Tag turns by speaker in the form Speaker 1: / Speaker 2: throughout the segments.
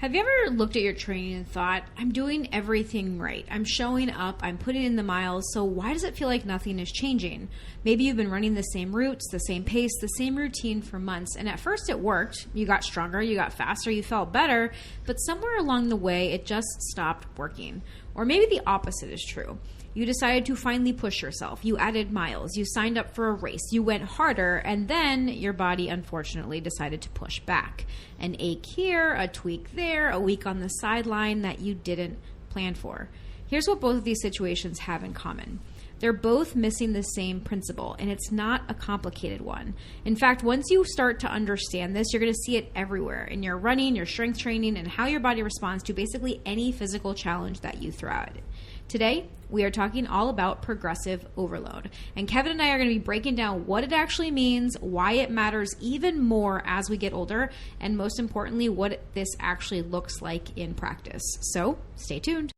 Speaker 1: Have you ever looked at your training and thought, I'm doing everything right. I'm showing up. I'm putting in the miles. So why does it feel like nothing is changing? Maybe you've been running the same routes, the same pace, the same routine for months. And at first it worked. You got stronger, you got faster, you felt better. But somewhere along the way, it just stopped working. Or maybe the opposite is true. You decided to finally push yourself. You added miles. You signed up for a race. You went harder. And then your body, unfortunately, decided to push back. An ache here, a tweak there, a week on the sideline that you didn't plan for. Here's what both of these situations have in common. They're both missing the same principle, and it's not a complicated one. In fact, once you start to understand this, you're going to see it everywhere in your running, your strength training, and how your body responds to basically any physical challenge that you throw at it. Today, we are talking all about progressive overload. And Kevin and I are going to be breaking down what it actually means, why it matters even more as we get older, and most importantly, what this actually looks like in practice. So stay tuned.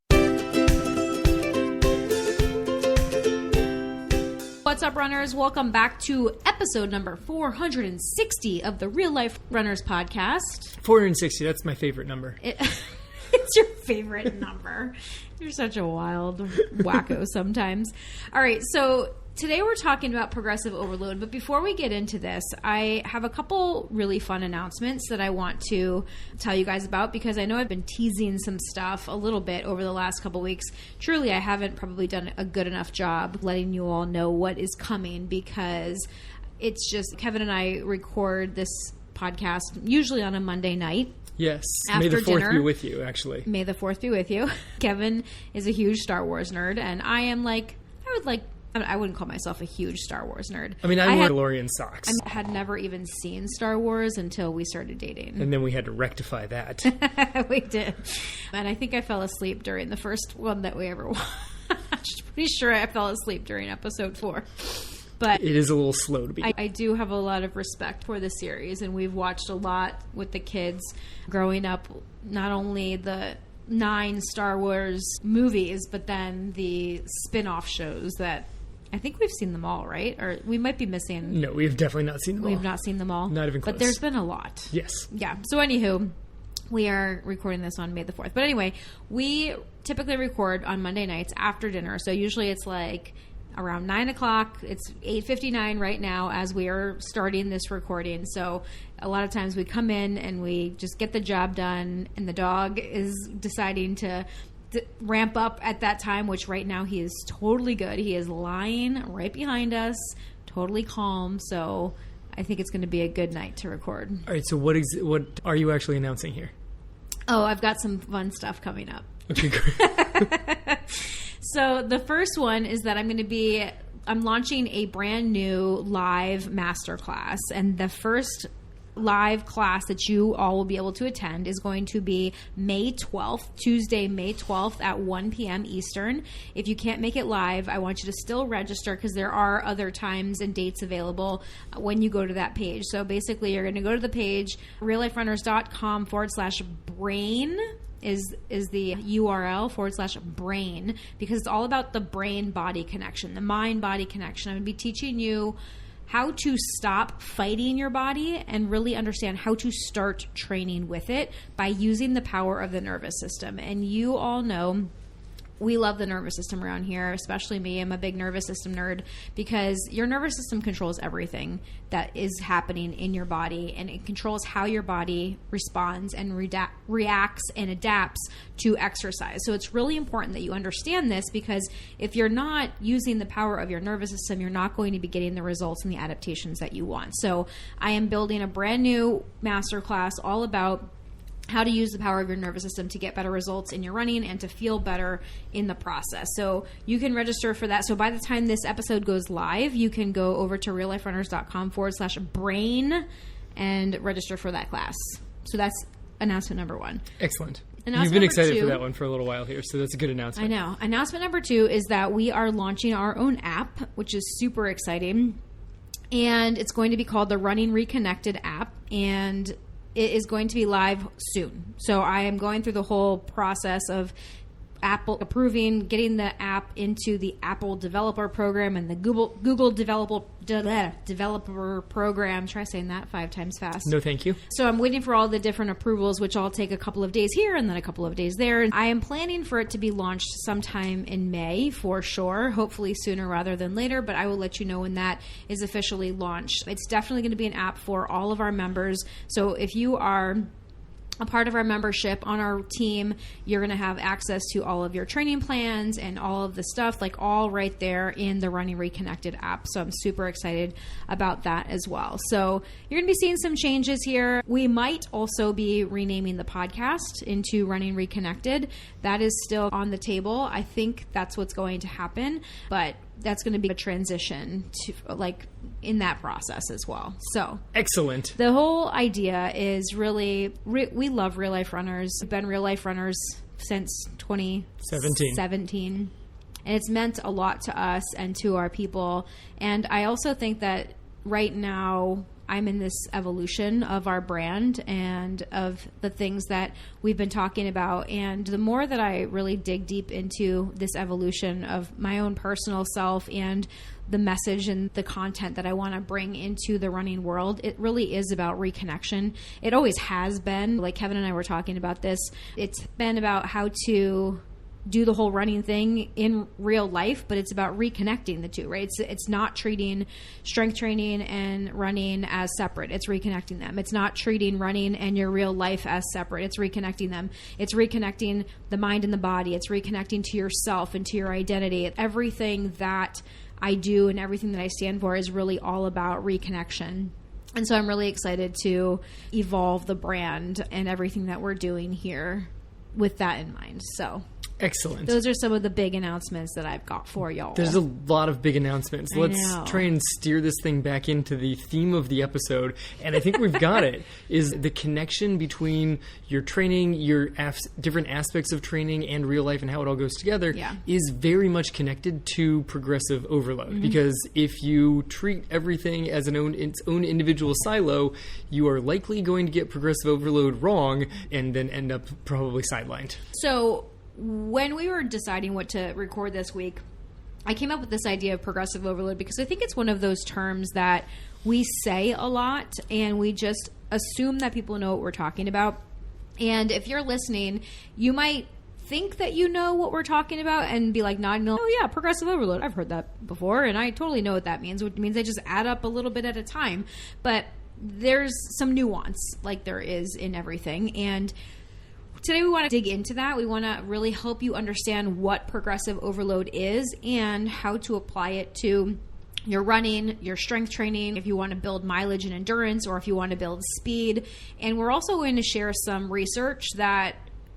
Speaker 1: What's up, runners? Welcome back to episode number 460 of the Real Life Runners podcast.
Speaker 2: 460, that's my favorite number.
Speaker 1: It's your favorite number. You're such a wild wacko sometimes. All right, so today we're talking about progressive overload. But before we get into this, I have a couple really fun announcements that I want to tell you guys about because I know I've been teasing some stuff a little bit over the last couple weeks. Truly, I haven't probably done a good enough job letting you all know what is coming because it's just Kevin and I record this podcast usually on a Monday night.
Speaker 2: Yes.
Speaker 1: After
Speaker 2: May the 4th
Speaker 1: dinner.
Speaker 2: be with you, actually.
Speaker 1: May the 4th be with you. Kevin is a huge Star Wars nerd, and I am I wouldn't call myself a huge Star Wars nerd.
Speaker 2: I mean, I wore DeLorean socks.
Speaker 1: I had never even seen Star Wars until we started dating.
Speaker 2: And then we had to rectify that.
Speaker 1: We did. And I think I fell asleep during the first one that we ever watched. Pretty sure I fell asleep during episode 4. But
Speaker 2: it is a little slow to be.
Speaker 1: I do have a lot of respect for the series, and we've watched a lot with the kids growing up, not only the 9 Star Wars movies, but then the spin-off shows that I think we've seen them all, right? Or we might be missing.
Speaker 2: No, we've definitely not seen them all.
Speaker 1: We've not seen them all.
Speaker 2: Not even close.
Speaker 1: But there's been a lot.
Speaker 2: Yes.
Speaker 1: Yeah. So anywho, we are recording this on May the 4th. But anyway, we typically record on Monday nights after dinner. So usually it's like around 9 o'clock. It's 8:59 right now as we are starting this recording. So a lot of times we come in and we just get the job done, and the dog is deciding to ramp up at that time, which right now he is totally good. He is lying right behind us, totally calm. So I think it's going to be a good night to record.
Speaker 2: All right, so what are you actually announcing here?
Speaker 1: Oh, I've got some fun stuff coming up.
Speaker 2: Okay, great.
Speaker 1: So the first one is that I'm launching a brand new live masterclass, and the first live class that you all will be able to attend is going to be May 12th, Tuesday, May 12th at 1 p.m. Eastern. If you can't make it live, I want you to still register because there are other times and dates available when you go to that page. So basically, you're going to go to the page, realliferunners.com/brain is the URL /brain, because it's all about the brain-body connection, the mind-body connection. I'm going to be teaching you how to stop fighting your body and really understand how to start training with it by using the power of the nervous system. And you all know we love the nervous system around here, especially me. I'm a big nervous system nerd because your nervous system controls everything that is happening in your body, and it controls how your body responds and reacts and adapts to exercise. So it's really important that you understand this, because if you're not using the power of your nervous system, you're not going to be getting the results and the adaptations that you want. So I am building a brand new masterclass all about how to use the power of your nervous system to get better results in your running and to feel better in the process. So you can register for that. So by the time this episode goes live, you can go over to realliferunners.com/brain and register for that class. So that's announcement number 1.
Speaker 2: Excellent.
Speaker 1: Announcement
Speaker 2: You've been excited
Speaker 1: 2,
Speaker 2: for that one for a little while here, so that's a good announcement.
Speaker 1: I know. Announcement number 2 is that we are launching our own app, which is super exciting. And it's going to be called the Running Reconnected app. And it is going to be live soon. So I am going through the whole process of Apple approving getting the app into the Apple developer program and the Google developer program. Try saying that 5 times fast.
Speaker 2: No, thank you.
Speaker 1: So I'm waiting for all the different approvals, which all take a couple of days here and then a couple of days there. I am planning for it to be launched sometime in May for sure, hopefully sooner rather than later, but I will let you know when that is officially launched. It's definitely going to be an app for all of our members. So if you are a part of our membership on our team, you're going to have access to all of your training plans and all of the stuff, like all right there in the Running Reconnected app. So I'm super excited about that as well. So you're going to be seeing some changes here. We might also be renaming the podcast into Running Reconnected. That is still on the table. I think that's what's going to happen, but that's going to be a transition to like in that process as well. So
Speaker 2: excellent.
Speaker 1: The whole idea is really, we love real life runners. We've been real life runners since 2017. And it's meant a lot to us and to our people. And I also think that right now I'm in this evolution of our brand and of the things that we've been talking about. And the more that I really dig deep into this evolution of my own personal self and the message and the content that I want to bring into the running world, it really is about reconnection. It always has been. Like Kevin and I were talking about this. It's been about how to do the whole running thing in real life, but it's about reconnecting the two, right? It's not treating strength training and running as separate. It's reconnecting them. It's not treating running and your real life as separate. It's reconnecting them. It's reconnecting the mind and the body. It's reconnecting to yourself and to your identity. Everything that I do and everything that I stand for is really all about reconnection. And so I'm really excited to evolve the brand and everything that we're doing here with that in mind. So
Speaker 2: excellent.
Speaker 1: Those are some of the big announcements that I've got for y'all.
Speaker 2: There's a lot of big announcements. Let's try and steer this thing back into the theme of the episode. And I think we've got it, is the connection between your training, your different aspects of training and real life and how it all goes together is very much connected to progressive overload. Mm-hmm. Because if you treat everything as its own individual silo, you are likely going to get progressive overload wrong and then end up probably sidelined.
Speaker 1: So when we were deciding what to record this week, I came up with this idea of progressive overload because I think it's one of those terms that we say a lot and we just assume that people know what we're talking about. And if you're listening, you might think that you know what we're talking about and be like nodding, oh yeah, progressive overload. I've heard that before and I totally know what that means, which means they just add up a little bit at a time. But there's some nuance like there is in everything. And today we want to dig into that. We want to really help you understand what progressive overload is and how to apply it to your running, your strength training, if you want to build mileage and endurance, or if you want to build speed. And we're also going to share some research that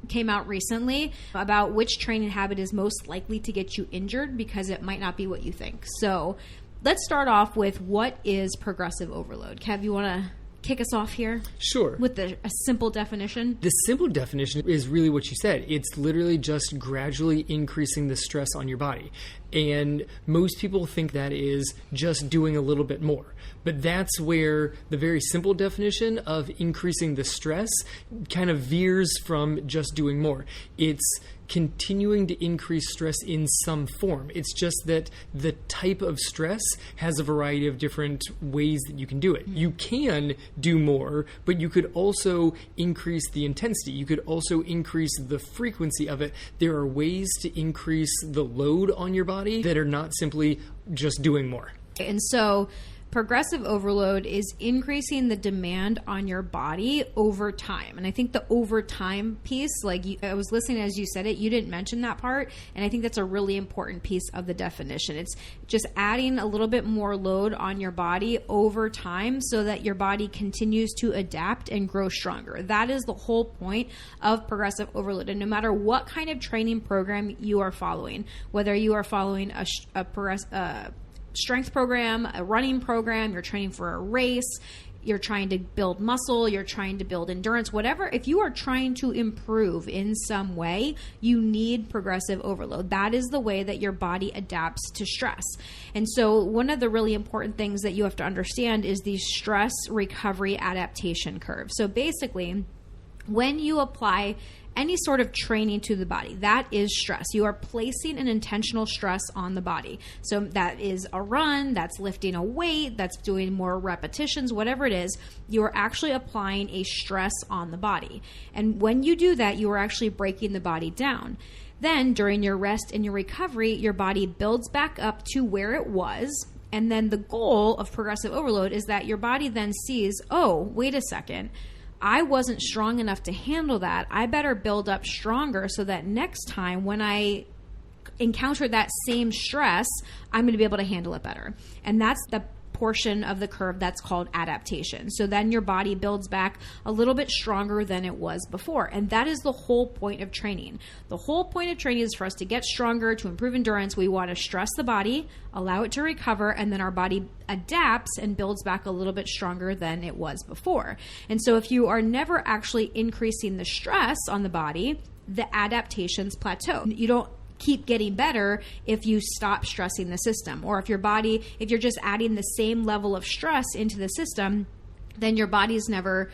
Speaker 1: came out recently about which training habit is most likely to get you injured because it might not be what you think. So let's start off with what is progressive overload. Kev, you want to kick us off here?
Speaker 2: Sure.
Speaker 1: With a simple definition?
Speaker 2: The simple definition is really what you said. It's literally just gradually increasing the stress on your body. And most people think that is just doing a little bit more. But that's where the very simple definition of increasing the stress kind of veers from just doing more. It's continuing to increase stress in some form. It's just that the type of stress has a variety of different ways that you can do it. You can do more, but you could also increase the intensity. You could also increase the frequency of it. There are ways to increase the load on your body that are not simply just doing more. And
Speaker 1: so progressive overload is increasing the demand on your body over time. And I think the over time piece, I was listening as you said it, you didn't mention that part. And I think that's a really important piece of the definition. It's just adding a little bit more load on your body over time so that your body continues to adapt and grow stronger. That is the whole point of progressive overload. And no matter what kind of training program you are following, whether you are following a strength program, a running program, you're training for a race, you're trying to build muscle, you're trying to build endurance, whatever, if you are trying to improve in some way, you need progressive overload. That is the way that your body adapts to stress. And so one of the really important things that you have to understand is the stress-recovery-adaptation curve. So basically, When you apply any sort of training to the body, that is stress. You are placing an intentional stress on the body. So that is a run, that's lifting a weight, that's doing more repetitions, whatever it is, you are actually applying a stress on the body. And when you do that, you are actually breaking the body down. Then during your rest and your recovery, your body builds back up to where it was. And then the goal of progressive overload is that your body then sees, oh, wait a second, I wasn't strong enough to handle that. I better build up stronger so that next time when I encounter that same stress, I'm going to be able to handle it better. And that's the portion of the curve that's called adaptation. So then your body builds back a little bit stronger than it was before. And that is the whole point of training. The whole point of training is for us to get stronger, to improve endurance. We want to stress the body, allow it to recover, and then our body adapts and builds back a little bit stronger than it was before. And so if you are never actually increasing the stress on the body, the adaptations plateau. You don't keep getting better if you stop stressing the system, or if you're just adding the same level of stress into the system, then your body's never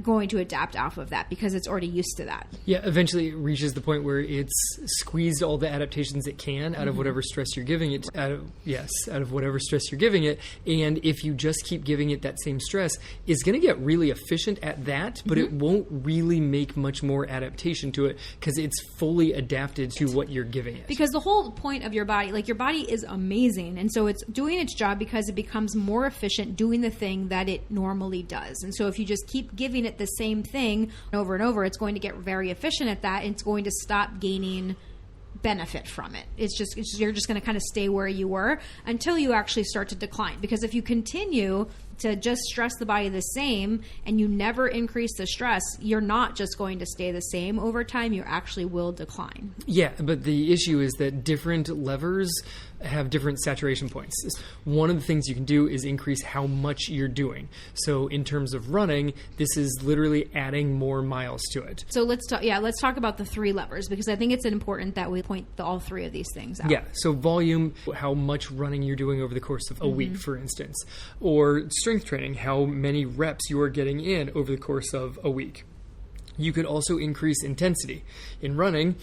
Speaker 1: going to adapt off of that because it's already used to that.
Speaker 2: Yeah, eventually it reaches the point where it's squeezed all the adaptations it can out of whatever stress you're giving it, out of whatever stress you're giving it. And if you just keep giving it that same stress, it's going to get really efficient at that, but it won't really make much more adaptation to it because it's fully adapted to what you're giving it.
Speaker 1: Because the whole point of your body, like your body is amazing, and so it's doing its job because it becomes more efficient doing the thing that it normally does. And so if you just keep giving it the same thing over and over, it's going to get very efficient at that, and it's going to stop gaining benefit from it. You're just going to kind of stay where you were until you actually start to decline. Because if you continue to just stress the body the same and you never increase the stress, you're not just going to stay the same over time, you actually will decline.
Speaker 2: Yeah, but the issue is that different levers have different saturation points. One of the things you can do is increase how much you're doing. So in terms of running, this is literally adding more miles to it.
Speaker 1: So let's talk about the three levers, because I think it's important that we point all three of these things out.
Speaker 2: Yeah, so volume, how much running you're doing over the course of a week, for instance, or strength training, how many reps you are getting in over the course of a week. You could also increase intensity. In running,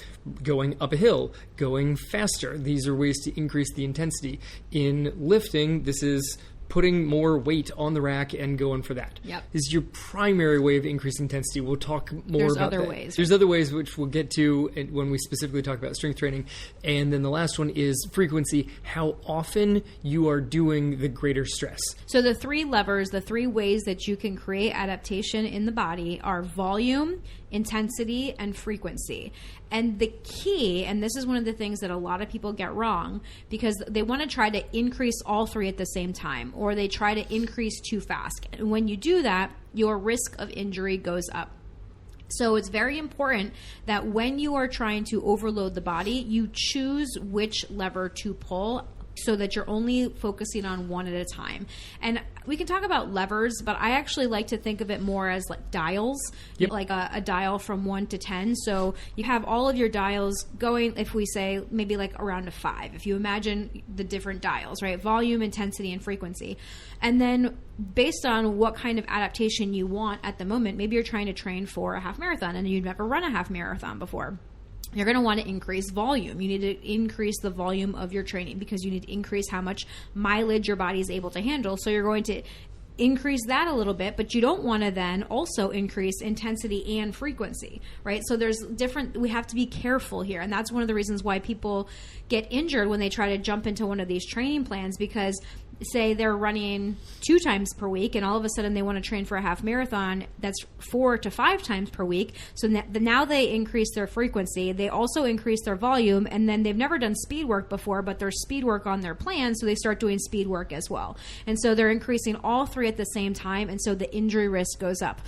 Speaker 2: going up a hill, going faster. These are ways to increase the intensity. In lifting, this is putting more weight on the rack and going for that.
Speaker 1: Yep.
Speaker 2: This is your primary way of increasing intensity. We'll talk more about that.
Speaker 1: There's other ways.
Speaker 2: There's other ways which we'll get to when we specifically talk about strength training. And then the last one is frequency, how often you are doing the greater stress.
Speaker 1: So the three levers, the three ways that you can create adaptation in the body are volume, intensity, and frequency. And the key, and this is one of the things that a lot of people get wrong, because they want to try to increase all three at the same time, or they try to increase too fast. And when you do that, your risk of injury goes up. So it's very important that when you are trying to overload the body, you choose which lever to pull so that you're only focusing on one at a time. And we can talk about levers, but I actually like to think of it more as like dials, like a dial from 1 to 10. So you have all of your dials going, if we say maybe like around a 5, if you imagine the different dials, right? Volume, intensity, and frequency. And then based on what kind of adaptation you want at the moment, maybe you're trying to train for a half marathon and you've never run a half marathon before. You're going to want to increase volume. You need to increase the volume of your training because you need to increase how much mileage your body is able to handle. So you're going to increase that a little bit, but you don't want to then also increase intensity and frequency, right? So we have to be careful here. And that's one of the reasons why people get injured when they try to jump into one of these training plans, because say they're running 2 times per week and all of a sudden they want to train for a half marathon that's 4 to 5 times per week. So now they increase their frequency. They also increase their volume, and then they've never done speed work before, but there's speed work on their plan. So they start doing speed work as well. And so they're increasing all three at the same time. And so the injury risk goes up.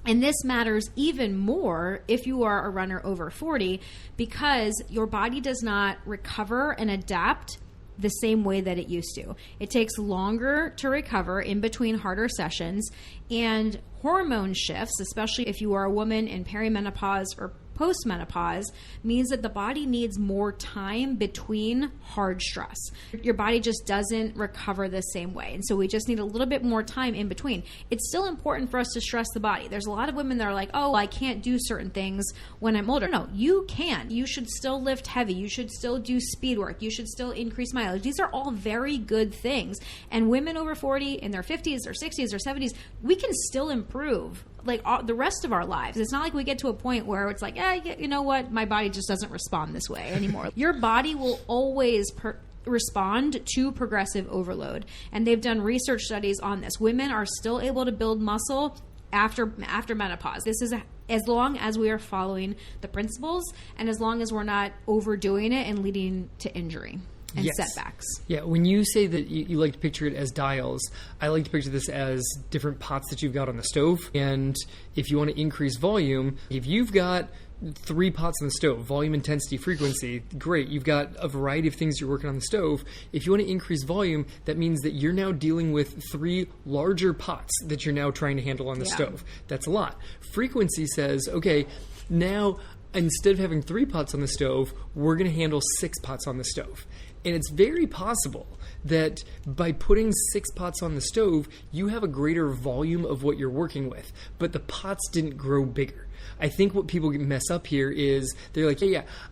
Speaker 1: And this matters even more if you are a runner over 40, because your body does not recover and adapt the same way that it used to. It takes longer to recover in between harder sessions, and hormone shifts, especially if you are a woman in perimenopause or post-menopause means that the body needs more time between hard stress. Your body just doesn't recover the same way. And so we just need a little bit more time in between. It's still important for us to stress the body. There's a lot of women that are like, oh, I can't do certain things when I'm older. No, you can. You should still lift heavy. You should still do speed work. You should still increase mileage. These are all very good things. And women over 40 in their 50s or 60s or 70s, we can still improve like the rest of our lives. It's not like we get to a point where it's like, you know what? My body just doesn't respond this way anymore. Your body will always respond to progressive overload. And they've done research studies on this. Women are still able to build muscle after menopause. This is as long as we are following the principles and as long as we're not overdoing it and leading to injury and setbacks. Yeah,
Speaker 2: when you say that you like to picture it as dials, I like to picture this as different pots that you've got on the stove. And if you want to increase volume, if you've got 3 pots on the stove, volume, intensity, frequency, great. You've got a variety of things you're working on the stove. If you want to increase volume, that means that you're now dealing with 3 larger pots that you're now trying to handle on the stove. That's a lot. Frequency says, okay, now instead of having 3 pots on the stove, we're going to handle 6 pots on the stove. And it's very possible that by putting 6 pots on the stove, you have a greater volume of what you're working with, but the pots didn't grow bigger. I think what people mess up here is they're like,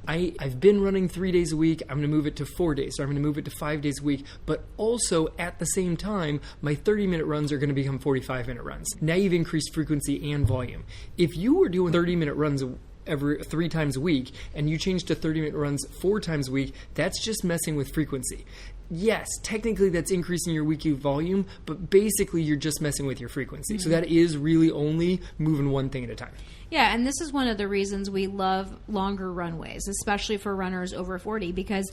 Speaker 2: I've been running 3 days a week. I'm going to move it to 4 days, or I'm going to move it to 5 days a week. But also at the same time, my 30-minute runs are going to become 45-minute runs. Now you've increased frequency and volume. If you were doing 30-minute runs every 3 times a week and you change to 30-minute runs 4 times a week, that's just messing with frequency. Yes, technically that's increasing your weekly volume, but basically you're just messing with your frequency. So that is really only moving one thing at a time.
Speaker 1: Yeah, and this is one of the reasons we love longer runways, especially for runners over 40, because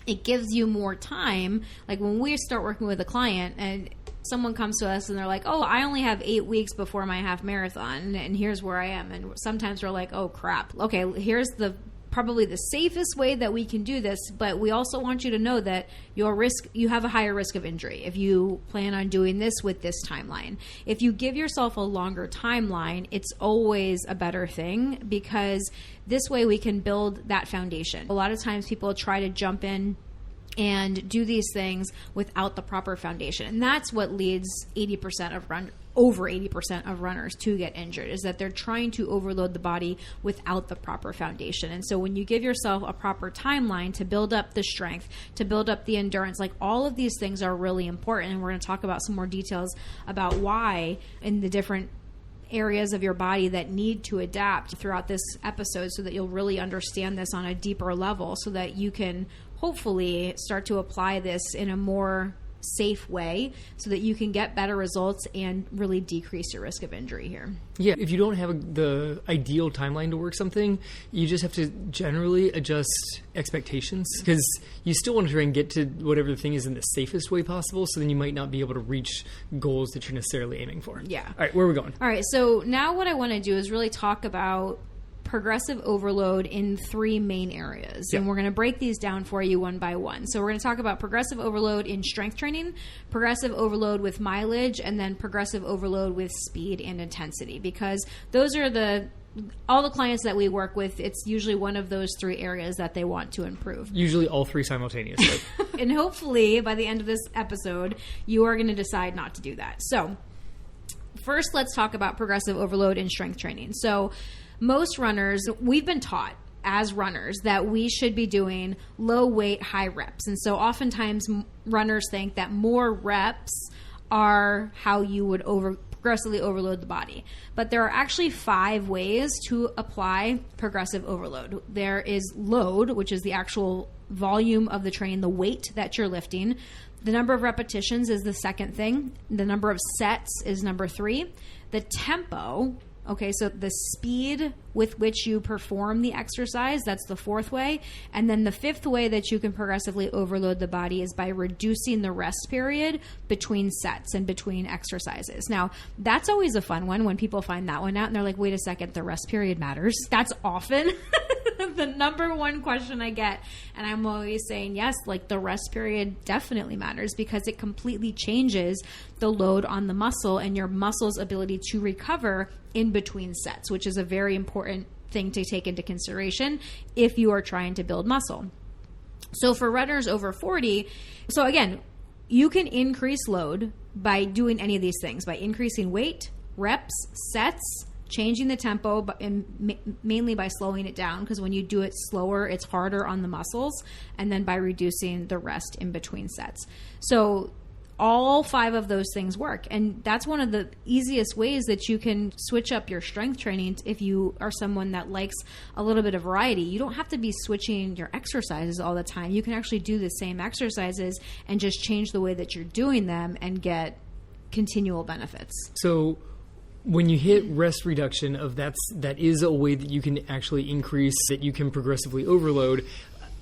Speaker 1: it gives you more time. Like when we start working with a client and someone comes to us and they're like, oh, I only have 8 weeks before my half marathon and here's where I am. And sometimes we're like, oh crap. Okay, here's probably the safest way that we can do this, but we also want you to know that you have a higher risk of injury if you plan on doing this with this timeline. If you give yourself a longer timeline, it's always a better thing because this way we can build that foundation. A lot of times people try to jump in and do these things without the proper foundation. And that's what leads over 80% of runners to get injured, is that they're trying to overload the body without the proper foundation. And so when you give yourself a proper timeline to build up the strength, to build up the endurance, like all of these things are really important. And we're going to talk about some more details about why in the different areas of your body that need to adapt throughout this episode so that you'll really understand this on a deeper level so that you can hopefully start to apply this in a more safe way so that you can get better results and really decrease your risk of injury here.
Speaker 2: Yeah, if you don't have the ideal timeline to work something, you just have to generally adjust expectations because you still want to try and get to whatever the thing is in the safest way possible, so then you might not be able to reach goals that you're necessarily aiming for.
Speaker 1: Yeah.
Speaker 2: All right, where are we going?
Speaker 1: All right, so now what I want to do is really talk about progressive overload in 3 main areas.
Speaker 2: Yep.
Speaker 1: And we're going to break these down for you one by one. So we're going to talk about progressive overload in strength training, progressive overload with mileage, and then progressive overload with speed and intensity, because those are all the clients that we work with, it's usually one of those 3 areas that they want to improve.
Speaker 2: Usually all 3 simultaneously.
Speaker 1: And hopefully by the end of this episode, you are going to decide not to do that. So first, let's talk about progressive overload in strength training. So most runners, we've been taught as runners that we should be doing low weight, high reps. And so oftentimes runners think that more reps are how you would progressively overload the body. But there are actually 5 ways to apply progressive overload. There is load, which is the actual volume of the training, the weight that you're lifting. The number of repetitions is the second thing. The number of sets is number 3. The tempo, okay, so the speed with which you perform the exercise, that's the 4th way. And then the 5th way that you can progressively overload the body is by reducing the rest period between sets and between exercises. Now, that's always a fun one when people find that one out and they're like, wait a second, the rest period matters. That's often the number one question I get. And I'm always saying, yes, like the rest period definitely matters because it completely changes the load on the muscle and your muscle's ability to recover in between sets, which is a very important thing to take into consideration if you are trying to build muscle. So for runners over 40, so again, you can increase load by doing any of these things, by increasing weight, reps, sets, changing the tempo, and mainly by slowing it down, because when you do it slower, it's harder on the muscles, and then by reducing the rest in between sets. So all 5 of those things work, and that's one of the easiest ways that you can switch up your strength training if you are someone that likes a little bit of variety. You don't have to be switching your exercises all the time. You can actually do the same exercises and just change the way that you're doing them and get continual benefits.
Speaker 2: So when you hit rest reduction that is a way that you can actually increase, that you can progressively overload.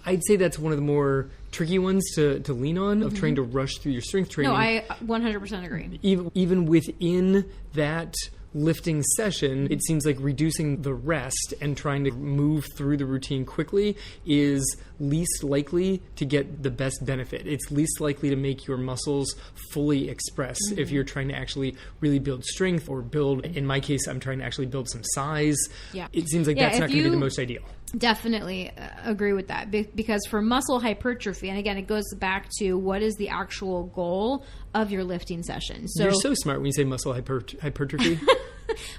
Speaker 2: I'd say that's one of the more tricky ones to lean on, of trying to rush through your strength training.
Speaker 1: No, I 100% agree.
Speaker 2: Even within that lifting session, it seems like reducing the rest and trying to move through the routine quickly is least likely to get the best benefit. It's least likely to make your muscles fully express if you're trying to actually really build strength, or build, in my case, I'm trying to actually build some size. Yeah. It seems like that's not going to be the most ideal.
Speaker 1: Definitely agree with that, because for muscle hypertrophy, and again, it goes back to what is the actual goal of your lifting session. So
Speaker 2: you're so smart when you say muscle hypertrophy.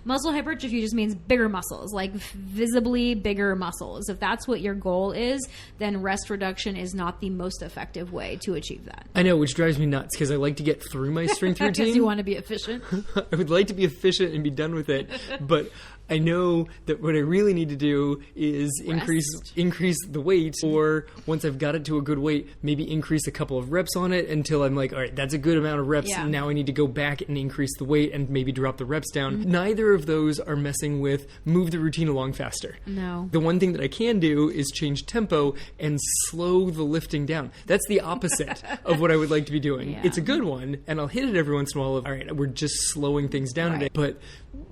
Speaker 1: Muscle hypertrophy just means bigger muscles, like visibly bigger muscles. If that's what your goal is, then rest reduction is not the most effective way to achieve that.
Speaker 2: I know, which drives me nuts, because I like to get through my strength routine.
Speaker 1: Because you want to be efficient.
Speaker 2: I would like to be efficient and be done with it, but I know that what I really need to do is increase the weight, or once I've got it to a good weight, maybe increase a couple of reps on it until I'm like, all right, that's a good amount of reps. Yeah. Now I need to go back and increase the weight and maybe drop the reps down. Neither of those are messing with move the routine along faster.
Speaker 1: No.
Speaker 2: The one thing that I can do is change tempo and slow the lifting down. That's the opposite of what I would like to be doing. Yeah. It's a good one, and I'll hit it every once in a while of, all right, we're just slowing things down today. But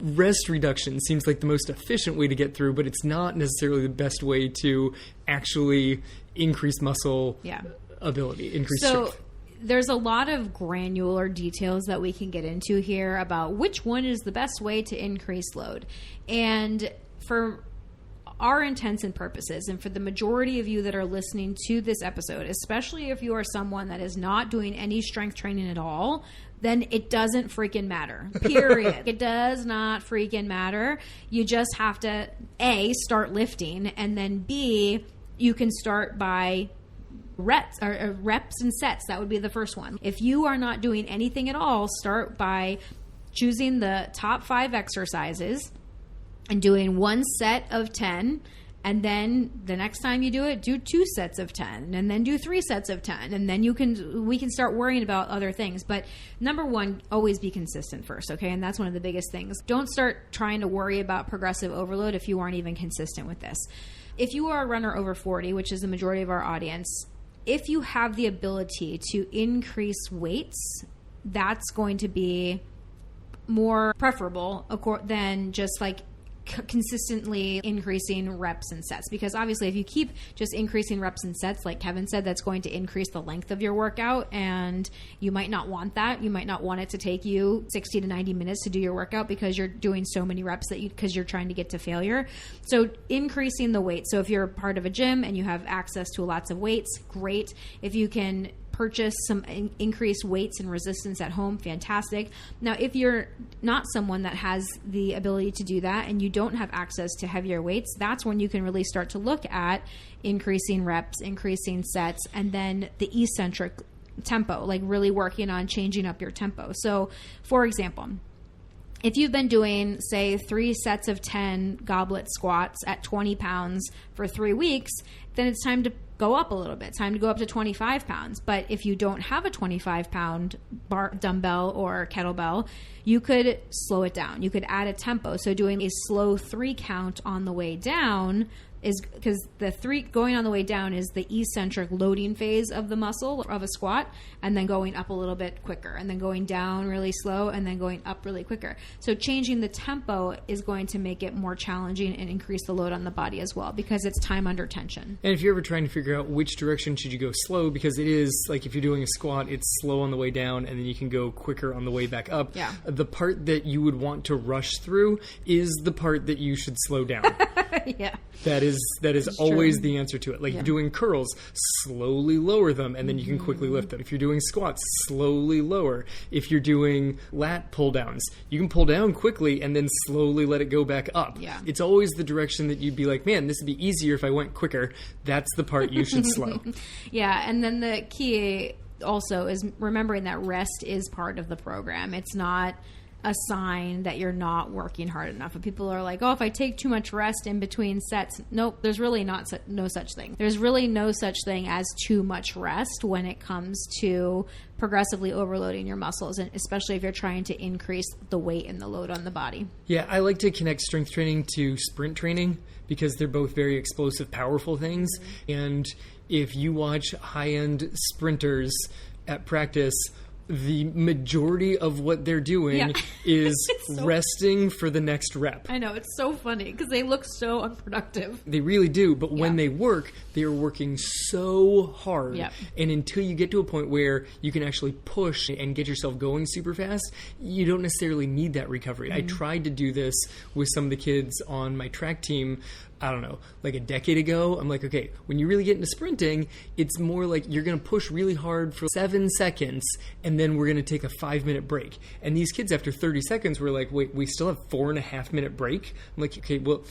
Speaker 2: rest reduction seems like the most efficient way to get through, but it's not necessarily the best way to actually increase muscle ability, increase strength.
Speaker 1: There's a lot of granular details that we can get into here about which one is the best way to increase load. And for our intents and purposes, and for the majority of you that are listening to this episode, especially if you are someone that is not doing any strength training at all, then it doesn't freaking matter. Period. It does not freaking matter. You just have to, A, start lifting, and then B, you can start by reps and sets. That would be the first one. If you are not doing anything at all, start by choosing the top 5 exercises and doing 1 set of 10. And then the next time you do it, do 2 sets of 10, and then do 3 sets of 10. And then we can start worrying about other things. But number 1, always be consistent first. Okay. And that's one of the biggest things. Don't start trying to worry about progressive overload if you aren't even consistent with this. If you are a runner over 40, which is the majority of our audience, if you have the ability to increase weights, that's going to be more preferable than just like consistently increasing reps and sets. Because obviously if you keep just increasing reps and sets, like Kevin said, that's going to increase the length of your workout, and you might not want that. You might not want it to take you 60 to 90 minutes to do your workout because you're doing so many reps because you're trying to get to failure. So increasing the weight. So if you're part of a gym and you have access to lots of weights, great. If you can purchase some increased weights and resistance at home, fantastic. Now, if you're not someone that has the ability to do that and you don't have access to heavier weights, that's when you can really start to look at increasing reps, increasing sets, and then the eccentric tempo, like really working on changing up your tempo. So, for example, if you've been doing, say, 3 sets of 10 goblet squats at 20 pounds for 3 weeks, then it's time to go up a little bit. Time to go up to 25 pounds. But if you don't have a 25-pound dumbbell or kettlebell, you could slow it down. You could add a tempo. So doing a slow 3 count on the way down is because the 3 going on the way down is the eccentric loading phase of the muscle of a squat, and then going up a little bit quicker, and then going down really slow, and then going up really quicker. So changing the tempo is going to make it more challenging and increase the load on the body as well, because it's time under tension.
Speaker 2: And if you're ever trying to figure out which direction should you go slow, because it is like if you're doing a squat, it's slow on the way down, and then you can go quicker on the way back up.
Speaker 1: Yeah.
Speaker 2: The part that you would want to rush through is the part that you should slow down.
Speaker 1: Yeah.
Speaker 2: That is always the answer to it. Like,
Speaker 1: Yeah.
Speaker 2: you're doing curls, slowly lower them, and then you can quickly lift them. If you're doing squats, slowly lower. If you're doing lat pull downs, you can pull down quickly and then slowly let it go back up.
Speaker 1: Yeah.
Speaker 2: It's always the direction that you'd be like, man, this would be easier if I went quicker. That's the part you should slow.
Speaker 1: Yeah, and then the key also is remembering that rest is part of the program. It's not a sign that you're not working hard enough. But people are like, oh, if I take too much rest in between sets. Nope, there's really no such thing. There's really no such thing as too much rest when it comes to progressively overloading your muscles, and especially if you're trying to increase the weight and the load on the body.
Speaker 2: Yeah, I like to connect strength training to sprint training because they're both very explosive, powerful things. And if you watch high-end sprinters at practice, the majority of what they're doing is resting for the next rep.
Speaker 1: I know, it's so funny because they look so unproductive.
Speaker 2: They really do, but when they work, they are working so hard.
Speaker 1: Yep.
Speaker 2: And until you get to a point where you can actually push and get yourself going super fast, you don't necessarily need that recovery. I tried to do this with some of the kids on my track team, I don't know, like a decade ago. I'm like, okay, when you really get into sprinting, it's more like you're going to push really hard for 7 seconds, and then we're going to take a 5-minute break. And these kids, after 30 seconds, were like, wait, we still have 4.5-minute break? I'm like, okay, well,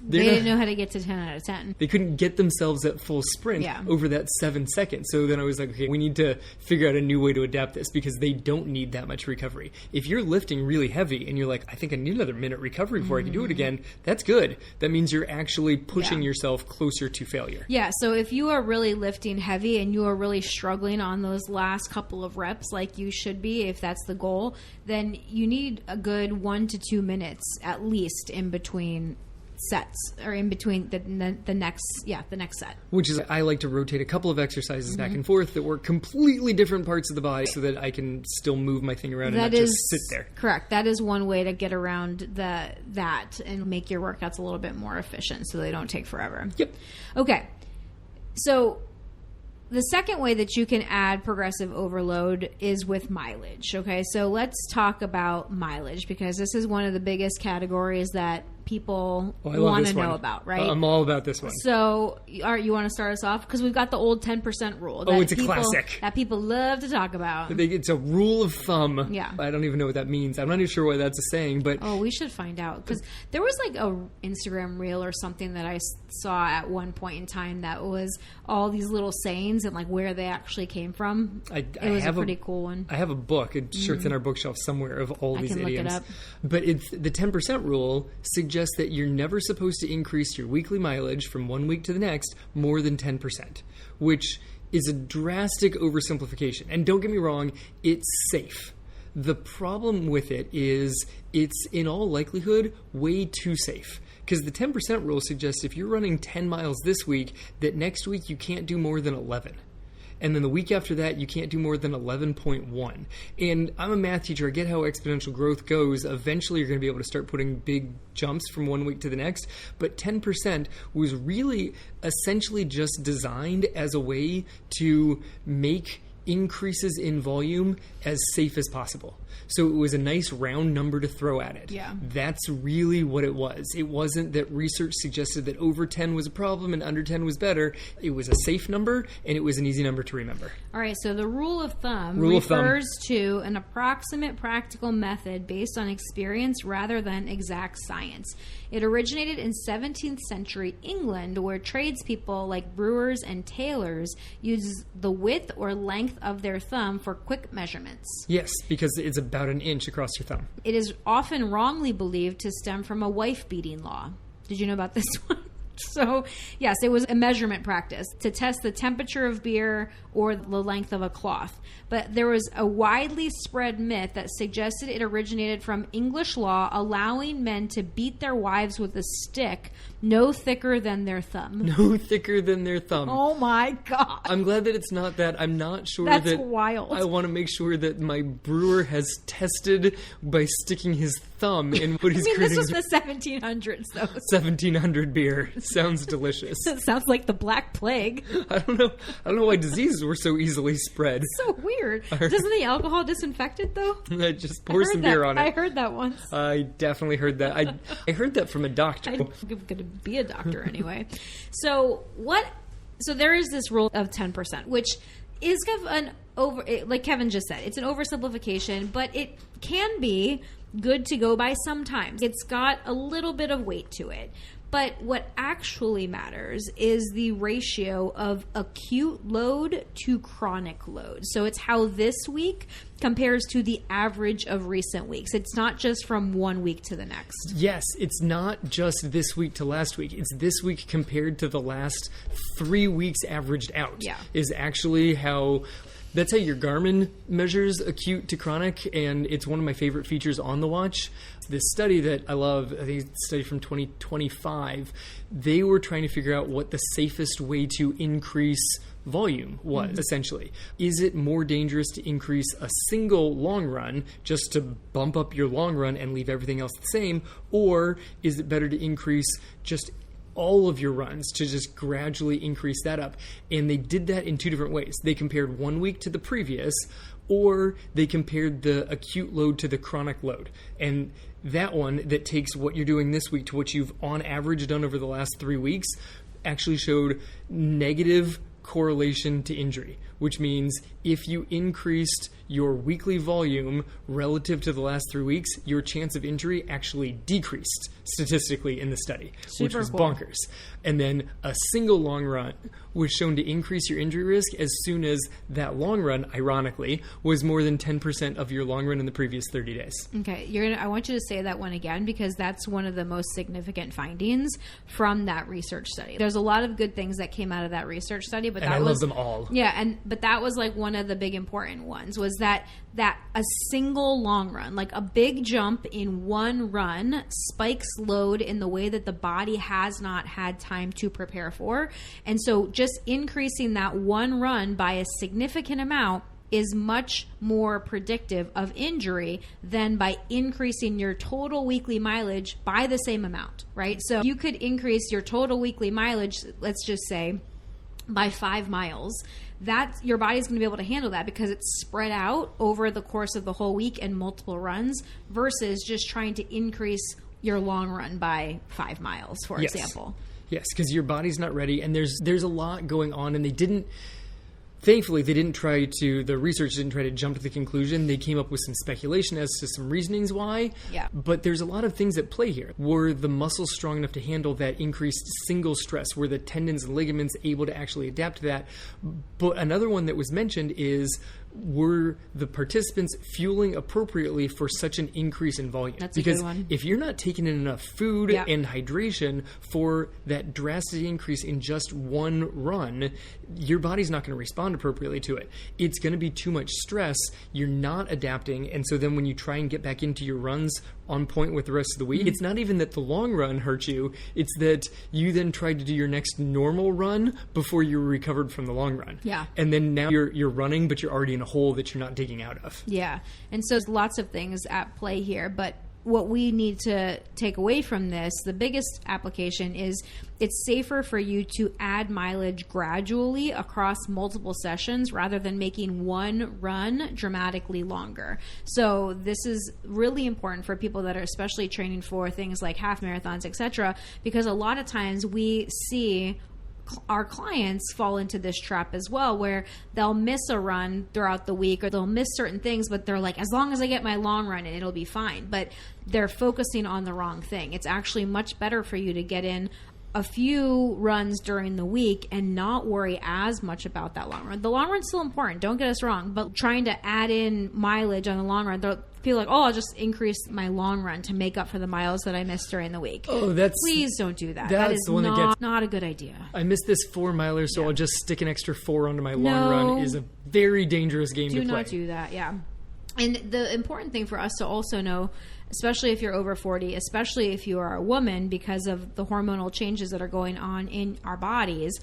Speaker 1: They didn't know how to get to 10 out of 10.
Speaker 2: They couldn't get themselves at full sprint over that 7 seconds. So then I was like, okay, we need to figure out a new way to adapt this because they don't need that much recovery. If you're lifting really heavy and you're like, I think I need another minute recovery before I can do it again, that's good. That means you're actually pushing yourself closer to failure.
Speaker 1: Yeah, so if you are really lifting heavy and you are really struggling on those last couple of reps like you should be, if that's the goal, then you need a good 1 to 2 minutes at least in between sets, or in between the next set.
Speaker 2: Which is, I like to rotate a couple of exercises back and forth that work completely different parts of the body so that I can still move my thing around and not just sit there.
Speaker 1: Correct. That is one way to get around that and make your workouts a little bit more efficient so they don't take forever.
Speaker 2: Yep.
Speaker 1: Okay. So the second way that you can add progressive overload is with mileage. Okay, so let's talk about mileage because this is one of the biggest categories that people want to know about, right?
Speaker 2: I'm all about this one.
Speaker 1: So, you want to start us off? Because we've got the old 10% rule.
Speaker 2: It's a classic.
Speaker 1: That people love to talk about.
Speaker 2: It's a rule of thumb.
Speaker 1: Yeah.
Speaker 2: I don't even know what that means. I'm not even sure why that's a saying, but...
Speaker 1: Oh, we should find out. Because there was like a Instagram reel or something that I saw at one point in time that was all these little sayings and like where they actually came from. It was a pretty cool one.
Speaker 2: I have a book. It's sure it's in our bookshelf somewhere of all these idioms.
Speaker 1: Look it up.
Speaker 2: But the 10% rule suggests that you're never supposed to increase your weekly mileage from one week to the next more than 10%, which is a drastic oversimplification. And don't get me wrong, it's safe. The problem with it is it's in all likelihood way too safe. Because the 10% rule suggests if you're running 10 miles this week, that next week you can't do more than 11. And then the week after that, you can't do more than 11.1. And I'm a math teacher. I get how exponential growth goes. Eventually, you're going to be able to start putting big jumps from one week to the next. But 10% was really essentially just designed as a way to make increases in volume as safe as possible. So it was a nice round number to throw at it.
Speaker 1: Yeah.
Speaker 2: That's really what it was. It wasn't that research suggested that over 10 was a problem and under 10 was better. It was a safe number and it was an easy number to remember.
Speaker 1: All right, so the rule of thumb refers to an approximate practical method based on experience rather than exact science. It originated in 17th century England, where tradespeople like brewers and tailors used the width or length of their thumb for quick measurements.
Speaker 2: Yes, because it's about an inch across your thumb.
Speaker 1: It is often wrongly believed to stem from a wife-beating law. Did you know about this one? So, yes, it was a measurement practice to test the temperature of beer or the length of a cloth. But there was a widely spread myth that suggested it originated from English law allowing men to beat their wives with a stick no thicker than their thumb.
Speaker 2: No thicker than their thumb.
Speaker 1: Oh my God.
Speaker 2: I'm glad that it's not that. I'm not sure
Speaker 1: That's
Speaker 2: that...
Speaker 1: wild.
Speaker 2: I want to make sure that my brewer has tested by sticking his thumb in what he's creating.
Speaker 1: This was the 1700s, though.
Speaker 2: 1700 beer. Sounds delicious.
Speaker 1: It sounds like the Black Plague.
Speaker 2: I don't know why diseases were so easily spread.
Speaker 1: So weird. Doesn't the alcohol disinfect it, though?
Speaker 2: Just pour some beer on it.
Speaker 1: I heard that once.
Speaker 2: I definitely heard that. I heard that from a doctor.
Speaker 1: I'm going to be a doctor anyway. So there is this rule of 10%, which is kind of like Kevin just said, it's an oversimplification, but it can be good to go by sometimes. It's got a little bit of weight to it. But what actually matters is the ratio of acute load to chronic load. So it's how this week compares to the average of recent weeks. It's not just from one week to the next.
Speaker 2: Yes, it's not just this week to last week. It's this week compared to the last 3 weeks averaged out.
Speaker 1: Yeah.
Speaker 2: Is actually how... That's how your Garmin measures acute to chronic, and it's one of my favorite features on the watch. This study that I love, I think it's a study from 2025, they were trying to figure out what the safest way to increase volume was, essentially. Is it more dangerous to increase a single long run just to bump up your long run and leave everything else the same, or is it better to increase just all of your runs to just gradually increase that up? And they did that in two different ways. They compared 1 week to the previous, or they compared the acute load to the chronic load. And that one that takes what you're doing this week to what you've on average done over the last 3 weeks actually showed negative correlation to injury, which means if you increased your weekly volume relative to the last 3 weeks, your chance of injury actually decreased statistically in the study, which was bonkers. And then a single long run was shown to increase your injury risk as soon as that long run, ironically, was more than 10% of your long run in the previous 30 days.
Speaker 1: Okay, I want you to say that one again, because that's one of the most significant findings from that research study. There's a lot of good things that came out of that research study, but
Speaker 2: I love them all.
Speaker 1: Yeah, but that was like one of the big important ones, was that a single long run, like a big jump in one run, spikes load in the way that the body has not had time to prepare for. And so just increasing that one run by a significant amount is much more predictive of injury than by increasing your total weekly mileage by the same amount, right? So you could increase your total weekly mileage, let's just say, by 5 miles. That your body's going to be able to handle that because it's spread out over the course of the whole week and multiple runs, versus just trying to increase your long run by 5 miles, for example.
Speaker 2: Yes, because your body's not ready, and there's a lot going on, and thankfully, the research didn't try to jump to the conclusion. They came up with some speculation as to some reasonings why. Yeah. But there's a lot of things at play here. Were the muscles strong enough to handle that increased single stress? Were the tendons and ligaments able to actually adapt to that? But another one that was mentioned is, were the participants fueling appropriately for such an increase in volume?
Speaker 1: That's a good one.
Speaker 2: If you're not taking in enough food and hydration for that drastic increase in just one run, your body's not going to respond appropriately to it. It's going to be too much stress. You're not adapting. And so then when you try and get back into your runs on point with the rest of the week, it's not even that the long run hurt you. It's that you then tried to do your next normal run before you were recovered from the long run. Yeah. And then now you're running, but you're already in a hole that you're not digging out of.
Speaker 1: Yeah. And so there's lots of things at play here, but what we need to take away from this, the biggest application is it's safer for you to add mileage gradually across multiple sessions rather than making one run dramatically longer. So this is really important for people that are especially training for things like half marathons, etc., because a lot of times we see our clients fall into this trap as well, where they'll miss a run throughout the week or they'll miss certain things, but they're like, as long as I get my long run in, it'll be fine. But they're focusing on the wrong thing. It's actually much better for you to get in a few runs during the week and not worry as much about that long run. The long run's still important, don't get us wrong, but trying to add in mileage on the long run, they'll feel like, oh, I'll just increase my long run to make up for the miles that I missed during the week.
Speaker 2: Oh,
Speaker 1: please don't do that.
Speaker 2: That is the one that gets
Speaker 1: not a good idea.
Speaker 2: I missed this 4 miler, so I'll just stick an extra 4 onto my long run is a very dangerous game to play.
Speaker 1: Do not do that, yeah. And the important thing for us to also know, especially if you're over 40, especially if you are a woman, because of the hormonal changes that are going on in our bodies,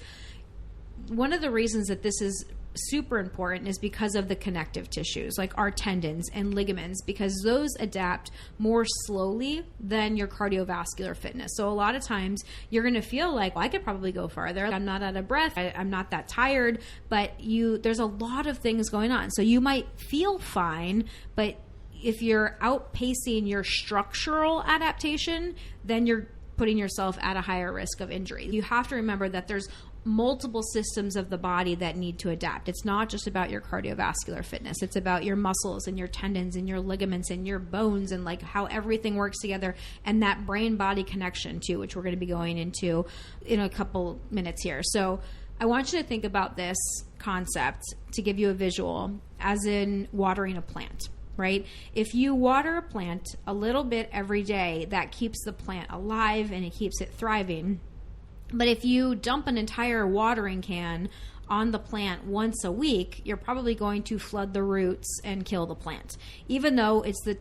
Speaker 1: one of the reasons that this is super important is because of the connective tissues, like our tendons and ligaments, because those adapt more slowly than your cardiovascular fitness. So a lot of times you're going to feel like, well, I could probably go farther. I'm not out of breath. I'm not that tired, but there's a lot of things going on. So you might feel fine, but if you're outpacing your structural adaptation, then you're putting yourself at a higher risk of injury. You have to remember that there's multiple systems of the body that need to adapt. It's not just about your cardiovascular fitness. It's about your muscles and your tendons and your ligaments and your bones and like how everything works together, and that brain-body connection too, which we're going to be going into in a couple minutes here. So I want you to think about this concept to give you a visual, as in watering a plant. Right? If you water a plant a little bit every day, that keeps the plant alive and it keeps it thriving. But if you dump an entire watering can on the plant once a week, you're probably going to flood the roots and kill the plant, even though it's the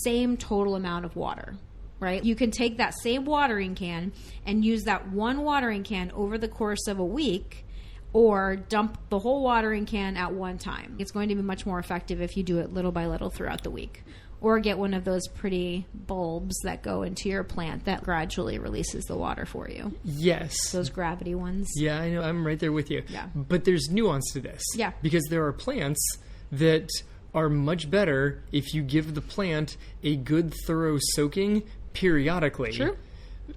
Speaker 1: same total amount of water. Right? You can take that same watering can and use that one watering can over the course of a week, or dump the whole watering can at one time. It's going to be much more effective if you do it little by little throughout the week. Or get one of those pretty bulbs that go into your plant that gradually releases the water for you.
Speaker 2: Yes.
Speaker 1: Those gravity ones.
Speaker 2: Yeah, I know. I'm right there with you.
Speaker 1: Yeah.
Speaker 2: But there's nuance to this.
Speaker 1: Yeah.
Speaker 2: Because there are plants that are much better if you give the plant a good, thorough soaking periodically.
Speaker 1: True.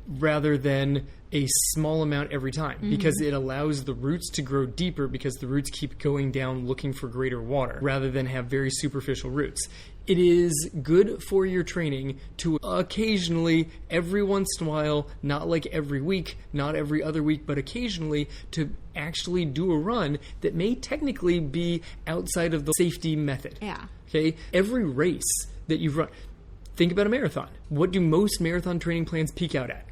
Speaker 2: Rather than a small amount every time, because it allows the roots to grow deeper, because the roots keep going down looking for greater water rather than have very superficial roots. It is good for your training to occasionally, every once in a while, not like every week, not every other week, but occasionally to actually do a run that may technically be outside of the safety method.
Speaker 1: Yeah. Okay.
Speaker 2: Every race that you've run, think about a marathon. What do most marathon training plans peak out at?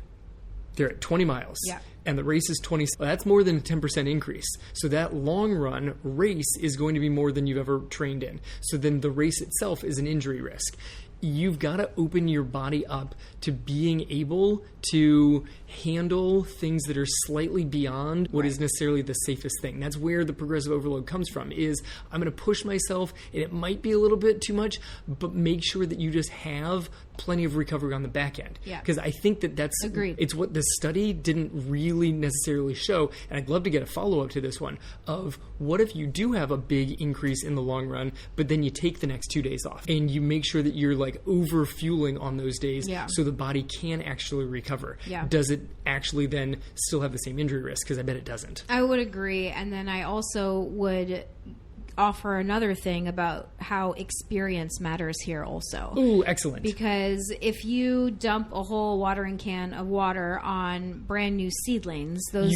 Speaker 2: They're at 20 miles.
Speaker 1: Yeah.
Speaker 2: And the race is 20. That's more than a 10% increase. So that long run race is going to be more than you've ever trained in. So then the race itself is an injury risk. You've got to open your body up to being able to handle things that are slightly beyond what is necessarily the safest thing. That's where the progressive overload comes from, is I'm going to push myself, and it might be a little bit too much, but make sure that you just have plenty of recovery on the back end.
Speaker 1: Yeah.
Speaker 2: Because I think that's
Speaker 1: agreed.
Speaker 2: It's what the study didn't really necessarily show, and I'd love to get a follow-up to this one, of what if you do have a big increase in the long run, but then you take the next 2 days off, and you make sure that you're like over fueling on those days so the body can actually recover.
Speaker 1: Yeah.
Speaker 2: Does it actually then still have the same injury risk? Because I bet it doesn't.
Speaker 1: I would agree. And then I also would offer another thing about how experience matters here also.
Speaker 2: Ooh, excellent.
Speaker 1: Because if you dump a whole watering can of water on brand new seedlings, those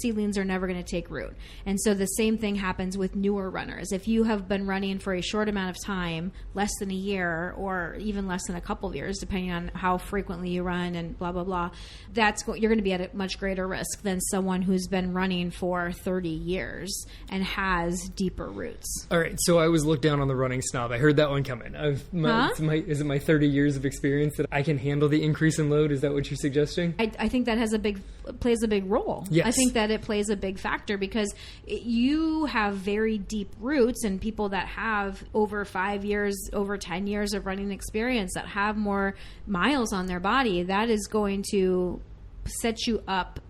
Speaker 1: seedlings are never going to take root. And so the same thing happens with newer runners. If you have been running for a short amount of time, less than a year or even less than a couple of years, depending on how frequently you run and blah, blah, blah, you're going to be at a much greater risk than someone who's been running for 30 years and has deeper roots.
Speaker 2: All right, so I was looked down on the running snob. I heard that one coming. Is it my 30 years of experience that I can handle the increase in load? Is that what you're suggesting?
Speaker 1: I think that plays a big role.
Speaker 2: Yes.
Speaker 1: I think that it plays a big factor because you have very deep roots, and people that have over 5 years, over 10 years of running experience that have more miles on their body, that is going to set you up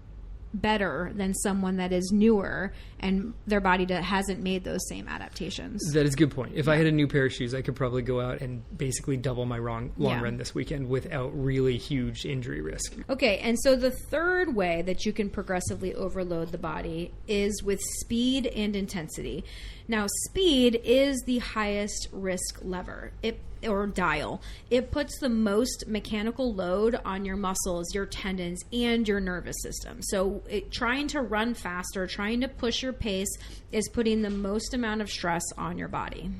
Speaker 1: better than someone that is newer and their body hasn't made those same adaptations.
Speaker 2: That is a good point. If I had a new pair of shoes, I could probably go out and basically double my long run this weekend without really huge injury risk.
Speaker 1: Okay, and so the third way that you can progressively overload the body is with speed and intensity. Now, speed is the highest risk lever. or dial, it puts the most mechanical load on your muscles, your tendons, and your nervous system. So trying to run faster, trying to push your pace is putting the most amount of stress on your body.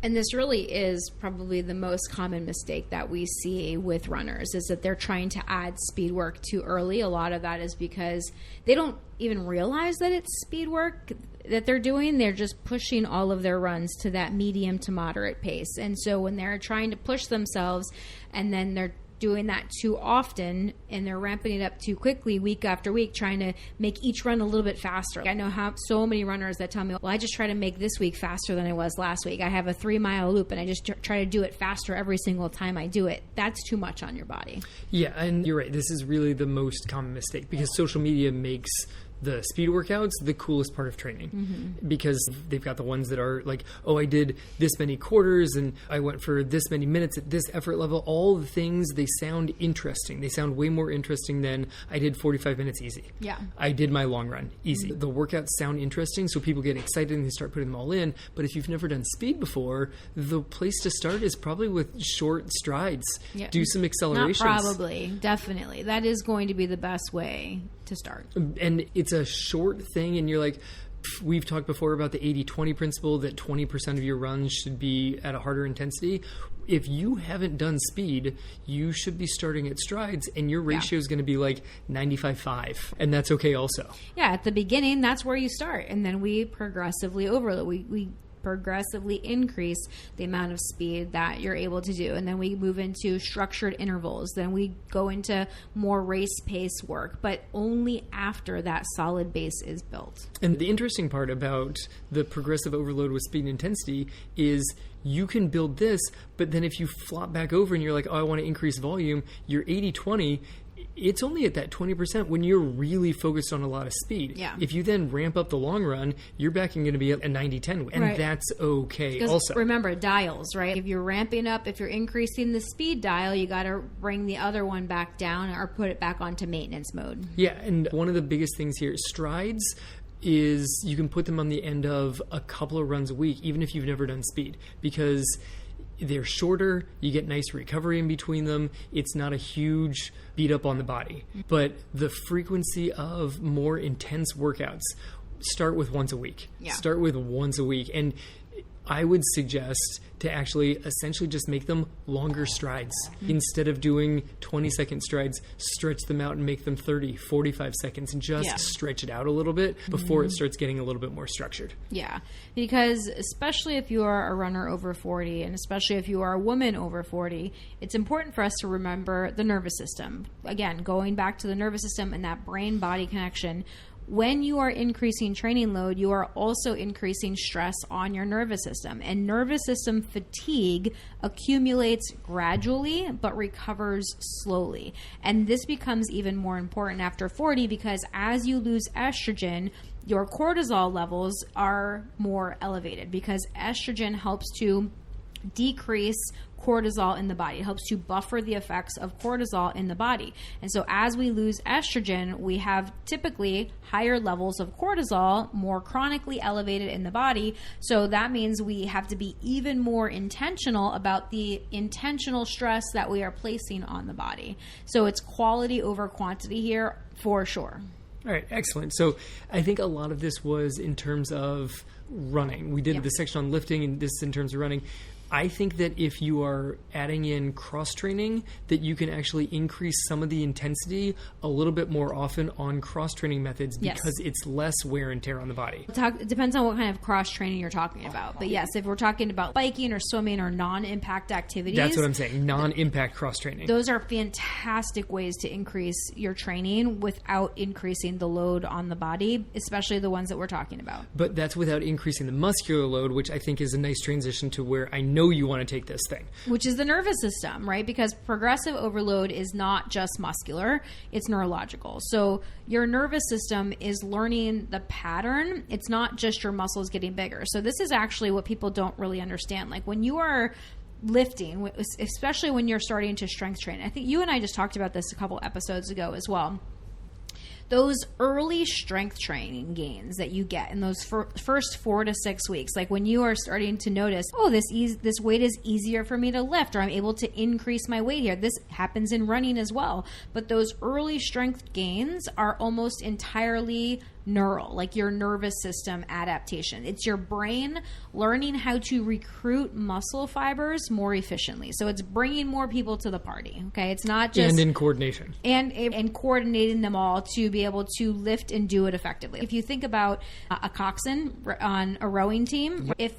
Speaker 1: And this really is probably the most common mistake that we see with runners, is that they're trying to add speed work too early. A lot of that is because they don't even realize that it's speed work that they're doing. They're just pushing all of their runs to that medium to moderate pace. And so when they're trying to push themselves and then they're doing that too often and they're ramping it up too quickly week after week, trying to make each run a little bit faster. I know so many runners that tell me, well, I just try to make this week faster than I was last week. I have a 3-mile loop and I just try to do it faster every single time I do it. That's too much on your body.
Speaker 2: Yeah, and you're right. This is really the most common mistake, because social media makes the speed workouts the coolest part of training, because they've got the ones that are like, oh, I did this many quarters and I went for this many minutes at this effort level. All the things, they sound interesting. They sound way more interesting than I did 45 minutes easy.
Speaker 1: Yeah.
Speaker 2: I did my long run easy. The workouts sound interesting, so people get excited and they start putting them all in. But if you've never done speed before, the place to start is probably with short strides.
Speaker 1: Yeah.
Speaker 2: Do some accelerations.
Speaker 1: Not probably, definitely. That is going to be the best way to start.
Speaker 2: And it's a short thing, and you're like, we've talked before about the 80-20 principle, that 20% of your runs should be at a harder intensity. If you haven't done speed, you should be starting at strides, and your ratio is going to be like 95-5, and that's okay also.
Speaker 1: Yeah, at the beginning, that's where you start, and then we progressively overload. We progressively increase the amount of speed that you're able to do. And then we move into structured intervals. Then we go into more race pace work, but only after that solid base is built.
Speaker 2: And the interesting part about the progressive overload with speed and intensity is you can build this, but then if you flop back over and you're like, oh, I want to increase volume, your 80-20, it's only at that 20% when you're really focused on a lot of speed.
Speaker 1: Yeah.
Speaker 2: If you then ramp up the long run, you're back going to be at a 90-10, and that's okay also.
Speaker 1: Remember, dials, right? If you're ramping up, if you're increasing the speed dial, you got to bring the other one back down or put it back onto maintenance mode.
Speaker 2: Yeah, and one of the biggest things here, strides, is you can put them on the end of a couple of runs a week, even if you've never done speed, because they're shorter, you get nice recovery in between them. It's not a huge beat up on the body. But the frequency of more intense workouts, start with once a week.
Speaker 1: Yeah.
Speaker 2: Start with once a week. And I would suggest to actually essentially just make them longer strides. Instead of doing 20-second strides, stretch them out and make them 30, 45 seconds, and just stretch it out a little bit before it starts getting a little bit more structured.
Speaker 1: Yeah, because especially if you are a runner over 40, and especially if you are a woman over 40, it's important for us to remember the nervous system. Again, going back to the nervous system and that brain-body connection. When you are increasing training load, you are also increasing stress on your nervous system. And nervous system fatigue accumulates gradually but recovers slowly. And this becomes even more important after 40, because as you lose estrogen, your cortisol levels are more elevated, because estrogen helps to decrease cortisol in the body. It helps to buffer the effects of cortisol in the body. And so as we lose estrogen, we have typically higher levels of cortisol, more chronically elevated in the body. So that means we have to be even more intentional about the intentional stress that we are placing on the body. So it's quality over quantity here for sure.
Speaker 2: All right, excellent. So I think a lot of this was in terms of running. We did the section on lifting, and this in terms of running. I think that if you are adding in cross-training, that you can actually increase some of the intensity a little bit more often on cross-training methods, because it's less wear and tear on the body.
Speaker 1: It depends on what kind of cross-training you're talking about. But yes, if we're talking about biking or swimming or non-impact activities.
Speaker 2: That's what I'm saying, non-impact cross-training.
Speaker 1: Those are fantastic ways to increase your training without increasing the load on the body, especially the ones that we're talking about.
Speaker 2: But that's without increasing the muscular load, which I think is a nice transition to where I know you want to take this thing.
Speaker 1: Which is the nervous system, right? Because progressive overload is not just muscular, it's neurological. So your nervous system is learning the pattern. It's not just your muscles getting bigger. So this is actually what people don't really understand. Like when you are lifting, especially when you're starting to strength train, I think you and I just talked about this a couple episodes ago as well. those early strength training gains that you get in those first 4 to 6 weeks, like when you are starting to notice, oh, this weight is easier for me to lift, or I'm able to increase my weight here. This happens in running as well. But those early strength gains are almost entirely neural, like your nervous system adaptation. It's your brain learning how to recruit muscle fibers more efficiently. So it's bringing more people to the party. Okay, it's not just
Speaker 2: and in coordination
Speaker 1: and coordinating them all to be able to lift and do it effectively. If you think about a coxswain on a rowing team, if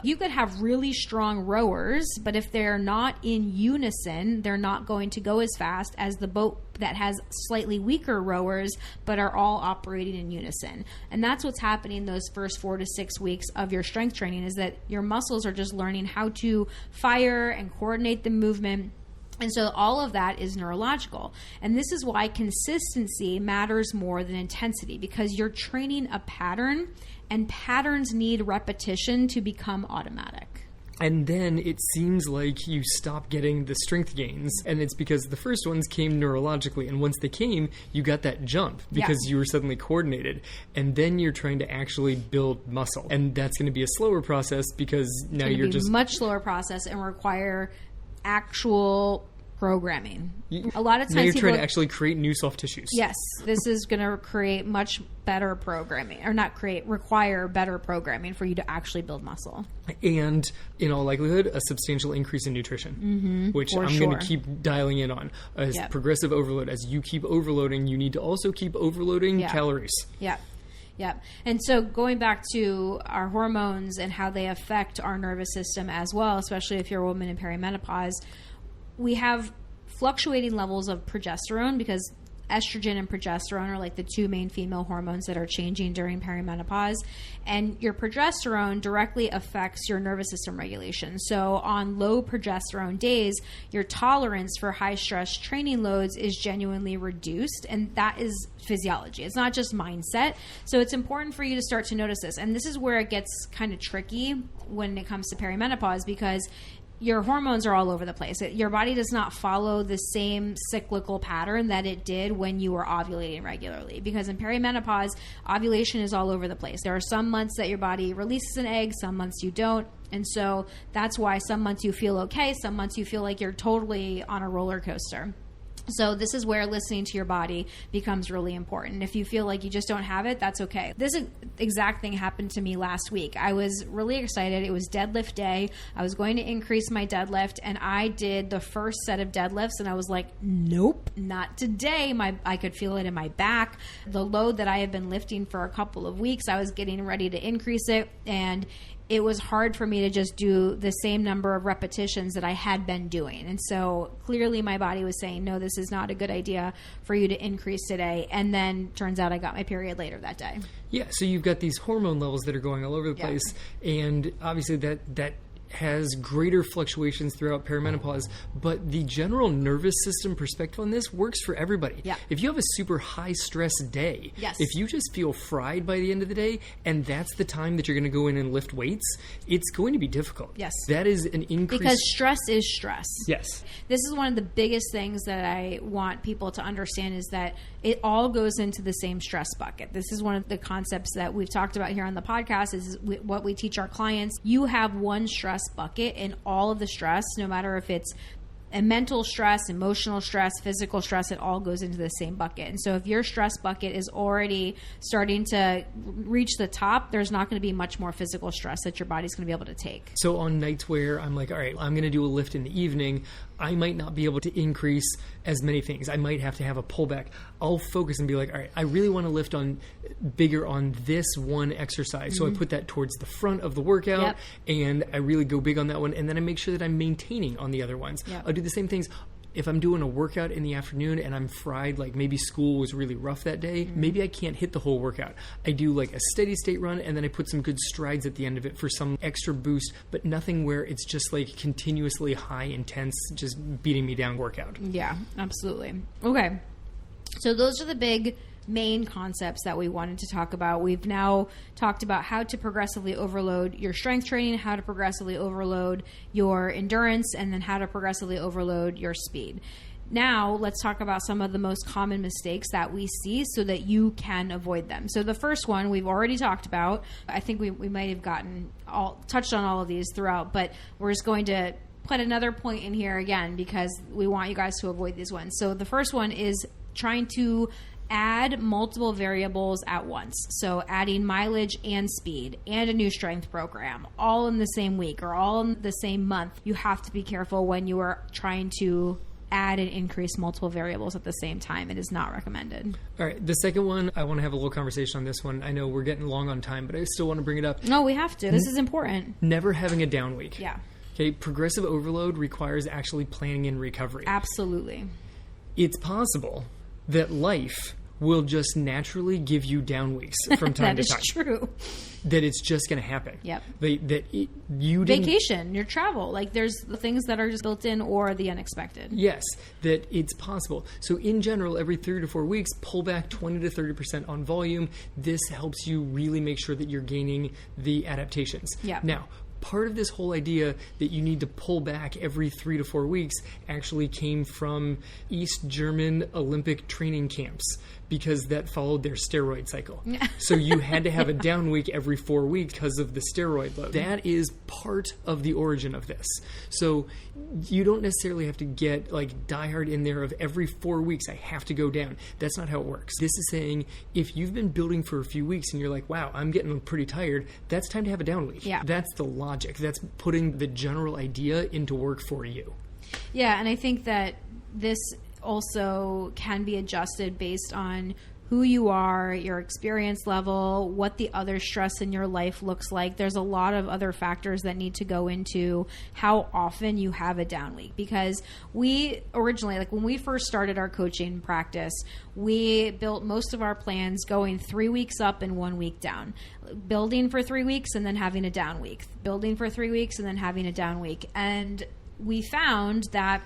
Speaker 1: you could have really strong rowers, but if they're not in unison, they're not going to go as fast as the boat that has slightly weaker rowers, but are all operating in unison. And that's what's happening those first 4 to 6 weeks of your strength training, is that your muscles are just learning how to fire and coordinate the movement. And so all of that is neurological. And this is why consistency matters more than intensity, because you're training a pattern, and patterns need repetition to become automatic.
Speaker 2: And then it seems like you stop getting the strength gains. And it's because the first ones came neurologically. And once they came, you got that jump because you were suddenly coordinated. And then you're trying to actually build muscle. And that's going to be a slower process because now you're just...
Speaker 1: much slower process and require actual programming. A lot of times
Speaker 2: now you're trying to actually create new soft tissues.
Speaker 1: Yes, this is going to create much better programming, or require better programming for you to actually build muscle.
Speaker 2: And in all likelihood, a substantial increase in nutrition, which I'm going to keep dialing in on. As progressive overload, as you keep overloading, you need to also keep overloading calories.
Speaker 1: Yeah. And so going back to our hormones and how they affect our nervous system as well, especially if you're a woman in perimenopause, we have fluctuating levels of progesterone, because estrogen and progesterone are like the two main female hormones that are changing during perimenopause. And your progesterone directly affects your nervous system regulation. So on low progesterone days, your tolerance for high stress training loads is genuinely reduced. And that is physiology. It's not just mindset. So it's important for you to start to notice this. And this is where it gets kind of tricky when it comes to perimenopause, because your hormones are all over the place. Your body does not follow the same cyclical pattern that it did when you were ovulating regularly, because in perimenopause, ovulation is all over the place. There are some months that your body releases an egg, some months you don't. And so that's why some months you feel okay, some months you feel like you're totally on a roller coaster. So this is where listening to your body becomes really important. If you feel like you just don't have it, that's okay. This exact thing happened to me last week. I was really excited. It was deadlift day. I was going to increase my deadlift, and I did the first set of deadlifts, and I was like, nope, not today. I could feel it in my back. The load that I had been lifting for a couple of weeks, I was getting ready to increase it, and it was hard for me to just do the same number of repetitions that I had been doing. And so clearly my body was saying, no, this is not a good idea for you to increase today. And then turns out I got my period later that day.
Speaker 2: Yeah, so you've got these hormone levels that are going all over the place. And obviously that has greater fluctuations throughout perimenopause, but the general nervous system perspective on this works for everybody.
Speaker 1: Yeah.
Speaker 2: If you have a super high stress day, if you just feel fried by the end of the day, and that's the time that you're going to go in and lift weights, it's going to be difficult.
Speaker 1: Yes.
Speaker 2: That is an increase.
Speaker 1: Because stress is stress.
Speaker 2: Yes.
Speaker 1: This is one of the biggest things that I want people to understand, is that it all goes into the same stress bucket. This is one of the concepts that we've talked about here on the podcast, is what we teach our clients. You have one stress bucket, and all of the stress, no matter if it's a mental stress, emotional stress, physical stress, it all goes into the same bucket. And so if your stress bucket is already starting to reach the top, there's not going to be much more physical stress that your body's going to be able to take.
Speaker 2: So on nights where I'm like, all right, I'm going to do a lift in the evening, I might not be able to increase as many things. I might have to have a pullback. I'll focus and be like, all right, I really want to lift bigger on this one exercise. So I put that towards the front of the workout, and I really go big on that one. And then I make sure that I'm maintaining on the other ones. I'll do the same things. If I'm doing a workout in the afternoon and I'm fried, like maybe school was really rough that day, maybe I can't hit the whole workout. I do like a steady state run, and then I put some good strides at the end of it for some extra boost, but nothing where it's just like continuously high intense, just beating me down workout.
Speaker 1: Yeah, absolutely. Okay. So those are the big main concepts that we wanted to talk about. We've now talked about how to progressively overload your strength training, how to progressively overload your endurance, and then how to progressively overload your speed. Now, let's talk about some of the most common mistakes that we see so that you can avoid them. So the first one we've already talked about. I think we might have touched on all of these throughout, but we're just going to put another point in here again because we want you guys to avoid these ones. So the first one is trying to add multiple variables at once. So adding mileage and speed and a new strength program all in the same week or all in the same month. You have to be careful when you are trying to add and increase multiple variables at the same time. It is not recommended.
Speaker 2: All right. The second one, I want to have a little conversation on this one. I know we're getting long on time, but I still want to bring it up.
Speaker 1: No, we have to. This is important.
Speaker 2: Never having a down week.
Speaker 1: Yeah.
Speaker 2: Okay. Progressive overload requires actually planning in recovery.
Speaker 1: Absolutely.
Speaker 2: It's possible that life will just naturally give you down weeks from time to time.
Speaker 1: That is true.
Speaker 2: That it's just going to happen.
Speaker 1: Yep.
Speaker 2: You didn't...
Speaker 1: Vacation, your travel. Like there's the things that are just built in or the unexpected.
Speaker 2: Yes, that it's possible. So in general, every 3 to 4 weeks, pull back 20 to 30% on volume. This helps you really make sure that you're gaining the adaptations.
Speaker 1: Yeah.
Speaker 2: Now, part of this whole idea that you need to pull back every 3 to 4 weeks actually came from East German Olympic training camps because that followed their steroid cycle. So you had to have a down week every 4 weeks because of the steroid load. That is part of the origin of this. So you don't necessarily have to get like diehard in there of every 4 weeks I have to go down. That's not how it works. This is saying if you've been building for a few weeks and you're like, wow, I'm getting pretty tired, that's time to have a down week.
Speaker 1: Yeah.
Speaker 2: That's the logic. That's putting the general idea into work for you.
Speaker 1: Yeah, and I think that this also can be adjusted based on who you are, your experience level, what the other stress in your life looks like. There's a lot of other factors that need to go into how often you have a down week. Because we originally, like when we first started our coaching practice, we built most of our plans going 3 weeks up and 1 week down. Building for 3 weeks and then having a down week. Building for 3 weeks and then having a down week. And we found that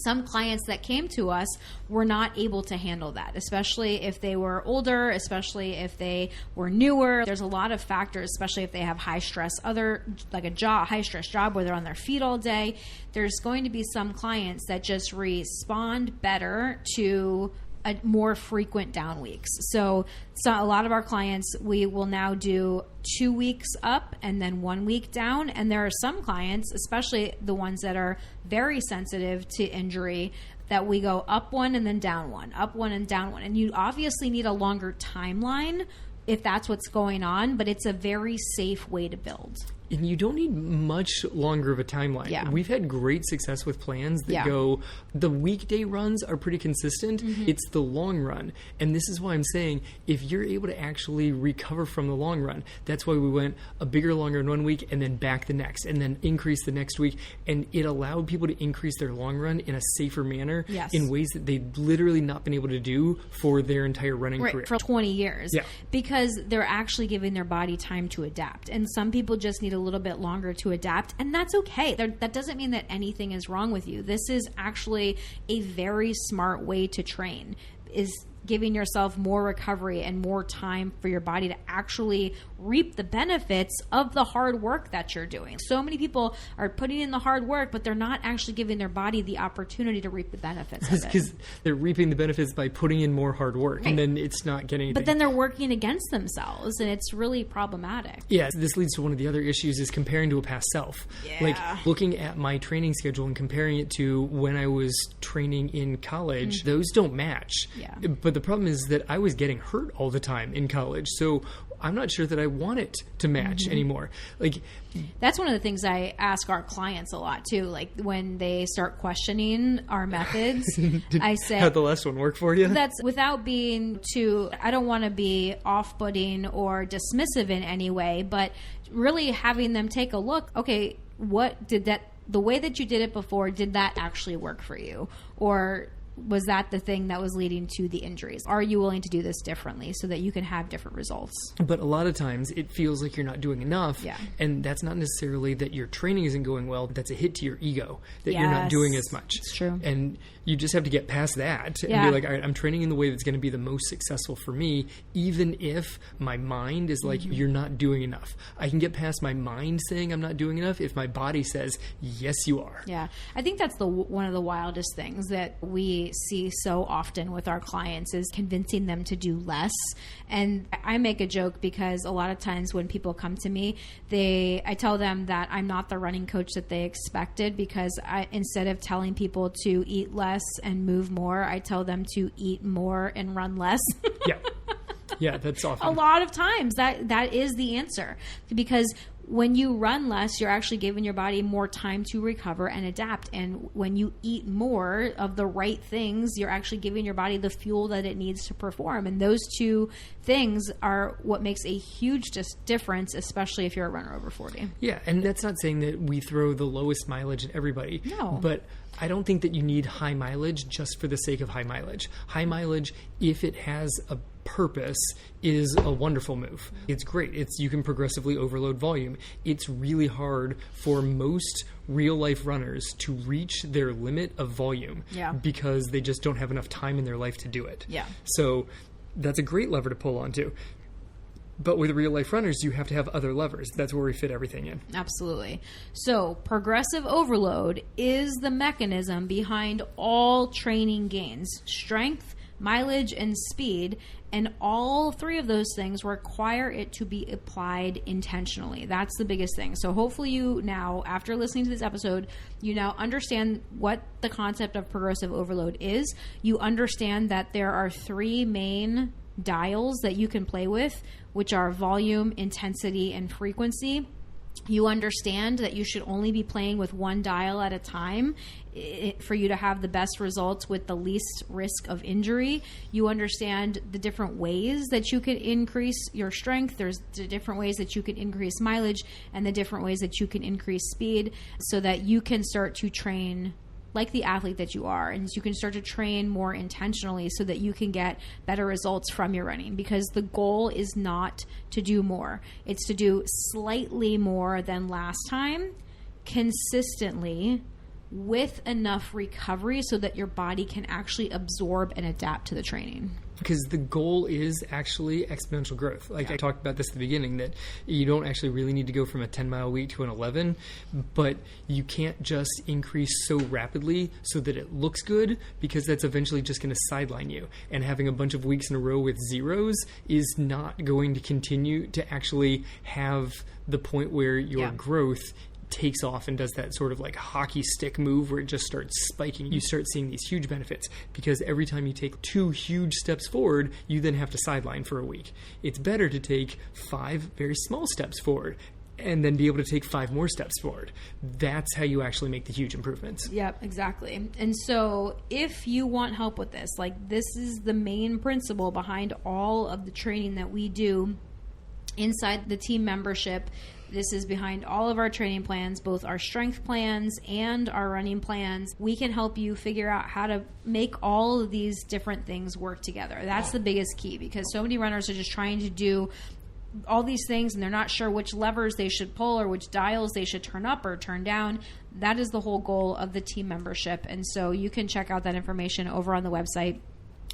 Speaker 1: some clients that came to us were not able to handle that, especially if they were older, especially if they were newer. There's a lot of factors, especially if they have high stress, high stress job where they're on their feet all day. There's going to be some clients that just respond better to a more frequent down weeks. So a lot of our clients, we will now do 2 weeks up and then 1 week down. And there are some clients, especially the ones that are very sensitive to injury, that we go up one and then down one, up one and down one. And you obviously need a longer timeline if that's what's going on, but it's a very safe way to build.
Speaker 2: And you don't need much longer of a timeline.
Speaker 1: Yeah.
Speaker 2: We've had great success with plans that go, the weekday runs are pretty consistent. Mm-hmm. It's the long run. And this is why I'm saying, if you're able to actually recover from the long run, that's why we went a bigger, longer in 1 week and then back the next and then increase the next week. And it allowed people to increase their long run in a safer manner in ways that they've literally not been able to do for their entire running career.
Speaker 1: For 20 years.
Speaker 2: Yeah.
Speaker 1: Because they're actually giving their body time to adapt. And some people just need a little bit longer to adapt, and that's okay. That doesn't mean that anything is wrong with you. This is actually a very smart way to train, is giving yourself more recovery and more time for your body to actually reap the benefits of the hard work that you're doing. So many people are putting in the hard work, but they're not actually giving their body the opportunity to reap the benefits of it.
Speaker 2: Because they're reaping the benefits by putting in more hard work, and then it's not getting anything.
Speaker 1: But then they're working against themselves, and it's really problematic.
Speaker 2: Yeah, this leads to one of the other issues is comparing to a past self.
Speaker 1: Yeah.
Speaker 2: Like looking at my training schedule and comparing it to when I was training in college, those don't match.
Speaker 1: Yeah.
Speaker 2: But the problem is that I was getting hurt all the time in college. So I'm not sure that I want it to match anymore. Like,
Speaker 1: that's one of the things I ask our clients a lot too. Like when they start questioning our methods, I say,
Speaker 2: how'd the last one work for you?
Speaker 1: That's without being too, I don't want to be off-putting or dismissive in any way, but really having them take a look. Okay, what did the way that you did it before, did that actually work for you? Or was that the thing that was leading to the injuries? Are you willing to do this differently so that you can have different results?
Speaker 2: But a lot of times it feels like you're not doing enough.
Speaker 1: Yeah.
Speaker 2: And that's not necessarily that your training isn't going well. That's a hit to your ego that you're not doing as much.
Speaker 1: It's true.
Speaker 2: And you just have to get past that and be like, all right, I'm training in the way that's going to be the most successful for me, even if my mind is like, you're not doing enough. I can get past my mind saying I'm not doing enough if my body says, yes, you are.
Speaker 1: Yeah. I think that's one of the wildest things that we see so often with our clients is convincing them to do less. And I make a joke because a lot of times when people come to me, I tell them that I'm not the running coach that they expected, because instead of telling people to eat less and move more, I tell them to eat more and run less.
Speaker 2: Yeah, that's often.
Speaker 1: A lot of times that is the answer, because when you run less, you're actually giving your body more time to recover and adapt. And when you eat more of the right things, you're actually giving your body the fuel that it needs to perform. And those two things are what makes a huge difference, especially if you're a runner over 40.
Speaker 2: Yeah, and that's not saying that we throw the lowest mileage at everybody.
Speaker 1: No.
Speaker 2: But I don't think that you need high mileage just for the sake of high mileage. High mileage, if it has a purpose, is a wonderful move. It's great. You can progressively overload volume. It's really hard for most real life runners to reach their limit of volume because they just don't have enough time in their life to do it.
Speaker 1: Yeah.
Speaker 2: So that's a great lever to pull onto. But with real life runners, you have to have other levers. That's where we fit everything in.
Speaker 1: Absolutely. So progressive overload is the mechanism behind all training gains: strength, mileage, and speed. And all three of those things require it to be applied intentionally. That's the biggest thing. So hopefully you now, after listening to this episode, you now understand what the concept of progressive overload is. You understand that there are three main dials that you can play with, which are volume, intensity, and frequency. You understand that you should only be playing with one dial at a time for you to have the best results with the least risk of injury. You understand the different ways that you can increase your strength. There's the different ways that you can increase mileage and the different ways that you can increase speed, so that you can start to train like the athlete that you are, and you can start to train more intentionally so that you can get better results from your running, because the goal is not to do more. It's to do slightly more than last time, consistently, with enough recovery so that your body can actually absorb and adapt to the training.
Speaker 2: Because the goal is actually exponential growth. Like I talked about this at the beginning, that you don't actually really need to go from a 10-mile week to an 11, but you can't just increase so rapidly so that it looks good, because that's eventually just going to sideline you. And having a bunch of weeks in a row with zeros is not going to continue to actually have the point where your growth takes off and does that sort of like hockey stick move where it just starts spiking. You start seeing these huge benefits, because every time you take 2 huge steps forward, you then have to sideline for a week. It's better to take 5 very small steps forward and then be able to take 5 more steps forward. That's how you actually make the huge improvements.
Speaker 1: Yep, exactly. And so if you want help with this, like, this is the main principle behind all of the training that we do inside the team membership. This is behind all of our training plans, both our strength plans and our running plans. We can help you figure out how to make all of these different things work together. That's the biggest key, because so many runners are just trying to do all these things and they're not sure which levers they should pull or which dials they should turn up or turn down. That is the whole goal of the team membership. And so you can check out that information over on the website,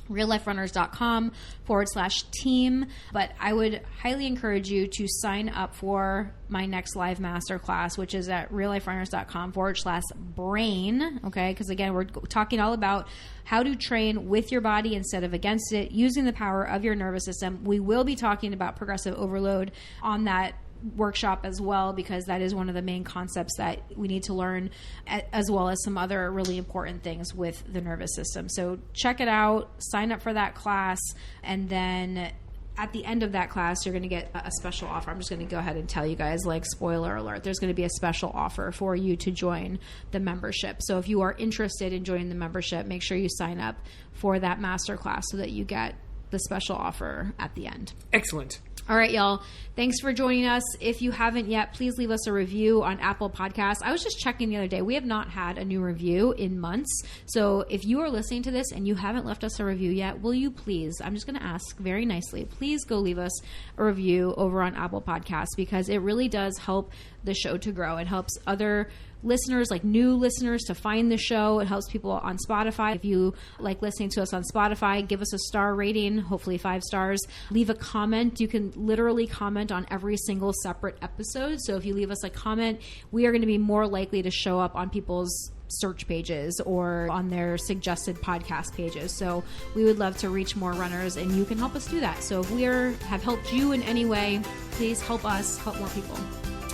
Speaker 1: realliferunners.com/team. But I would highly encourage you to sign up for my next live masterclass, which is at realliferunners.com/brain. Okay. Because again, we're talking all about how to train with your body instead of against it, using the power of your nervous system. We will be talking about progressive overload on that workshop as well, because that is one of the main concepts that we need to learn, as well as some other really important things with the nervous system. So check it out, sign up for that class, and then at the end of that class, you're going to get a special offer. I'm just going to go ahead and tell you guys, like, spoiler alert, there's going to be a special offer for you to join the membership. So if you are interested in joining the membership, make sure you sign up for that masterclass so that you get the special offer at the end.
Speaker 2: Excellent.
Speaker 1: All right, y'all. Thanks for joining us. If you haven't yet, please leave us a review on Apple Podcasts. I was just checking the other day. We have not had a new review in months. So if you are listening to this and you haven't left us a review yet, will you please, I'm just going to ask very nicely, please go leave us a review over on Apple Podcasts, because it really does help the show to grow. It helps other listeners, like new listeners, to find the show. It helps people on Spotify. If you like listening to us on Spotify, give us a star rating, hopefully 5 stars. Leave a comment. You can literally comment on every single separate episode. So if you leave us a comment, we are going to be more likely to show up on people's search pages or on their suggested podcast pages. So we would love to reach more runners, and you can help us do that. So if we have helped you in any way, please help us help more people.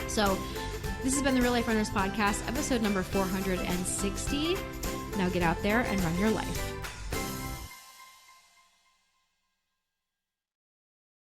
Speaker 1: So this has been the Real Life Runners Podcast, episode number 460. Now get out there and run your life.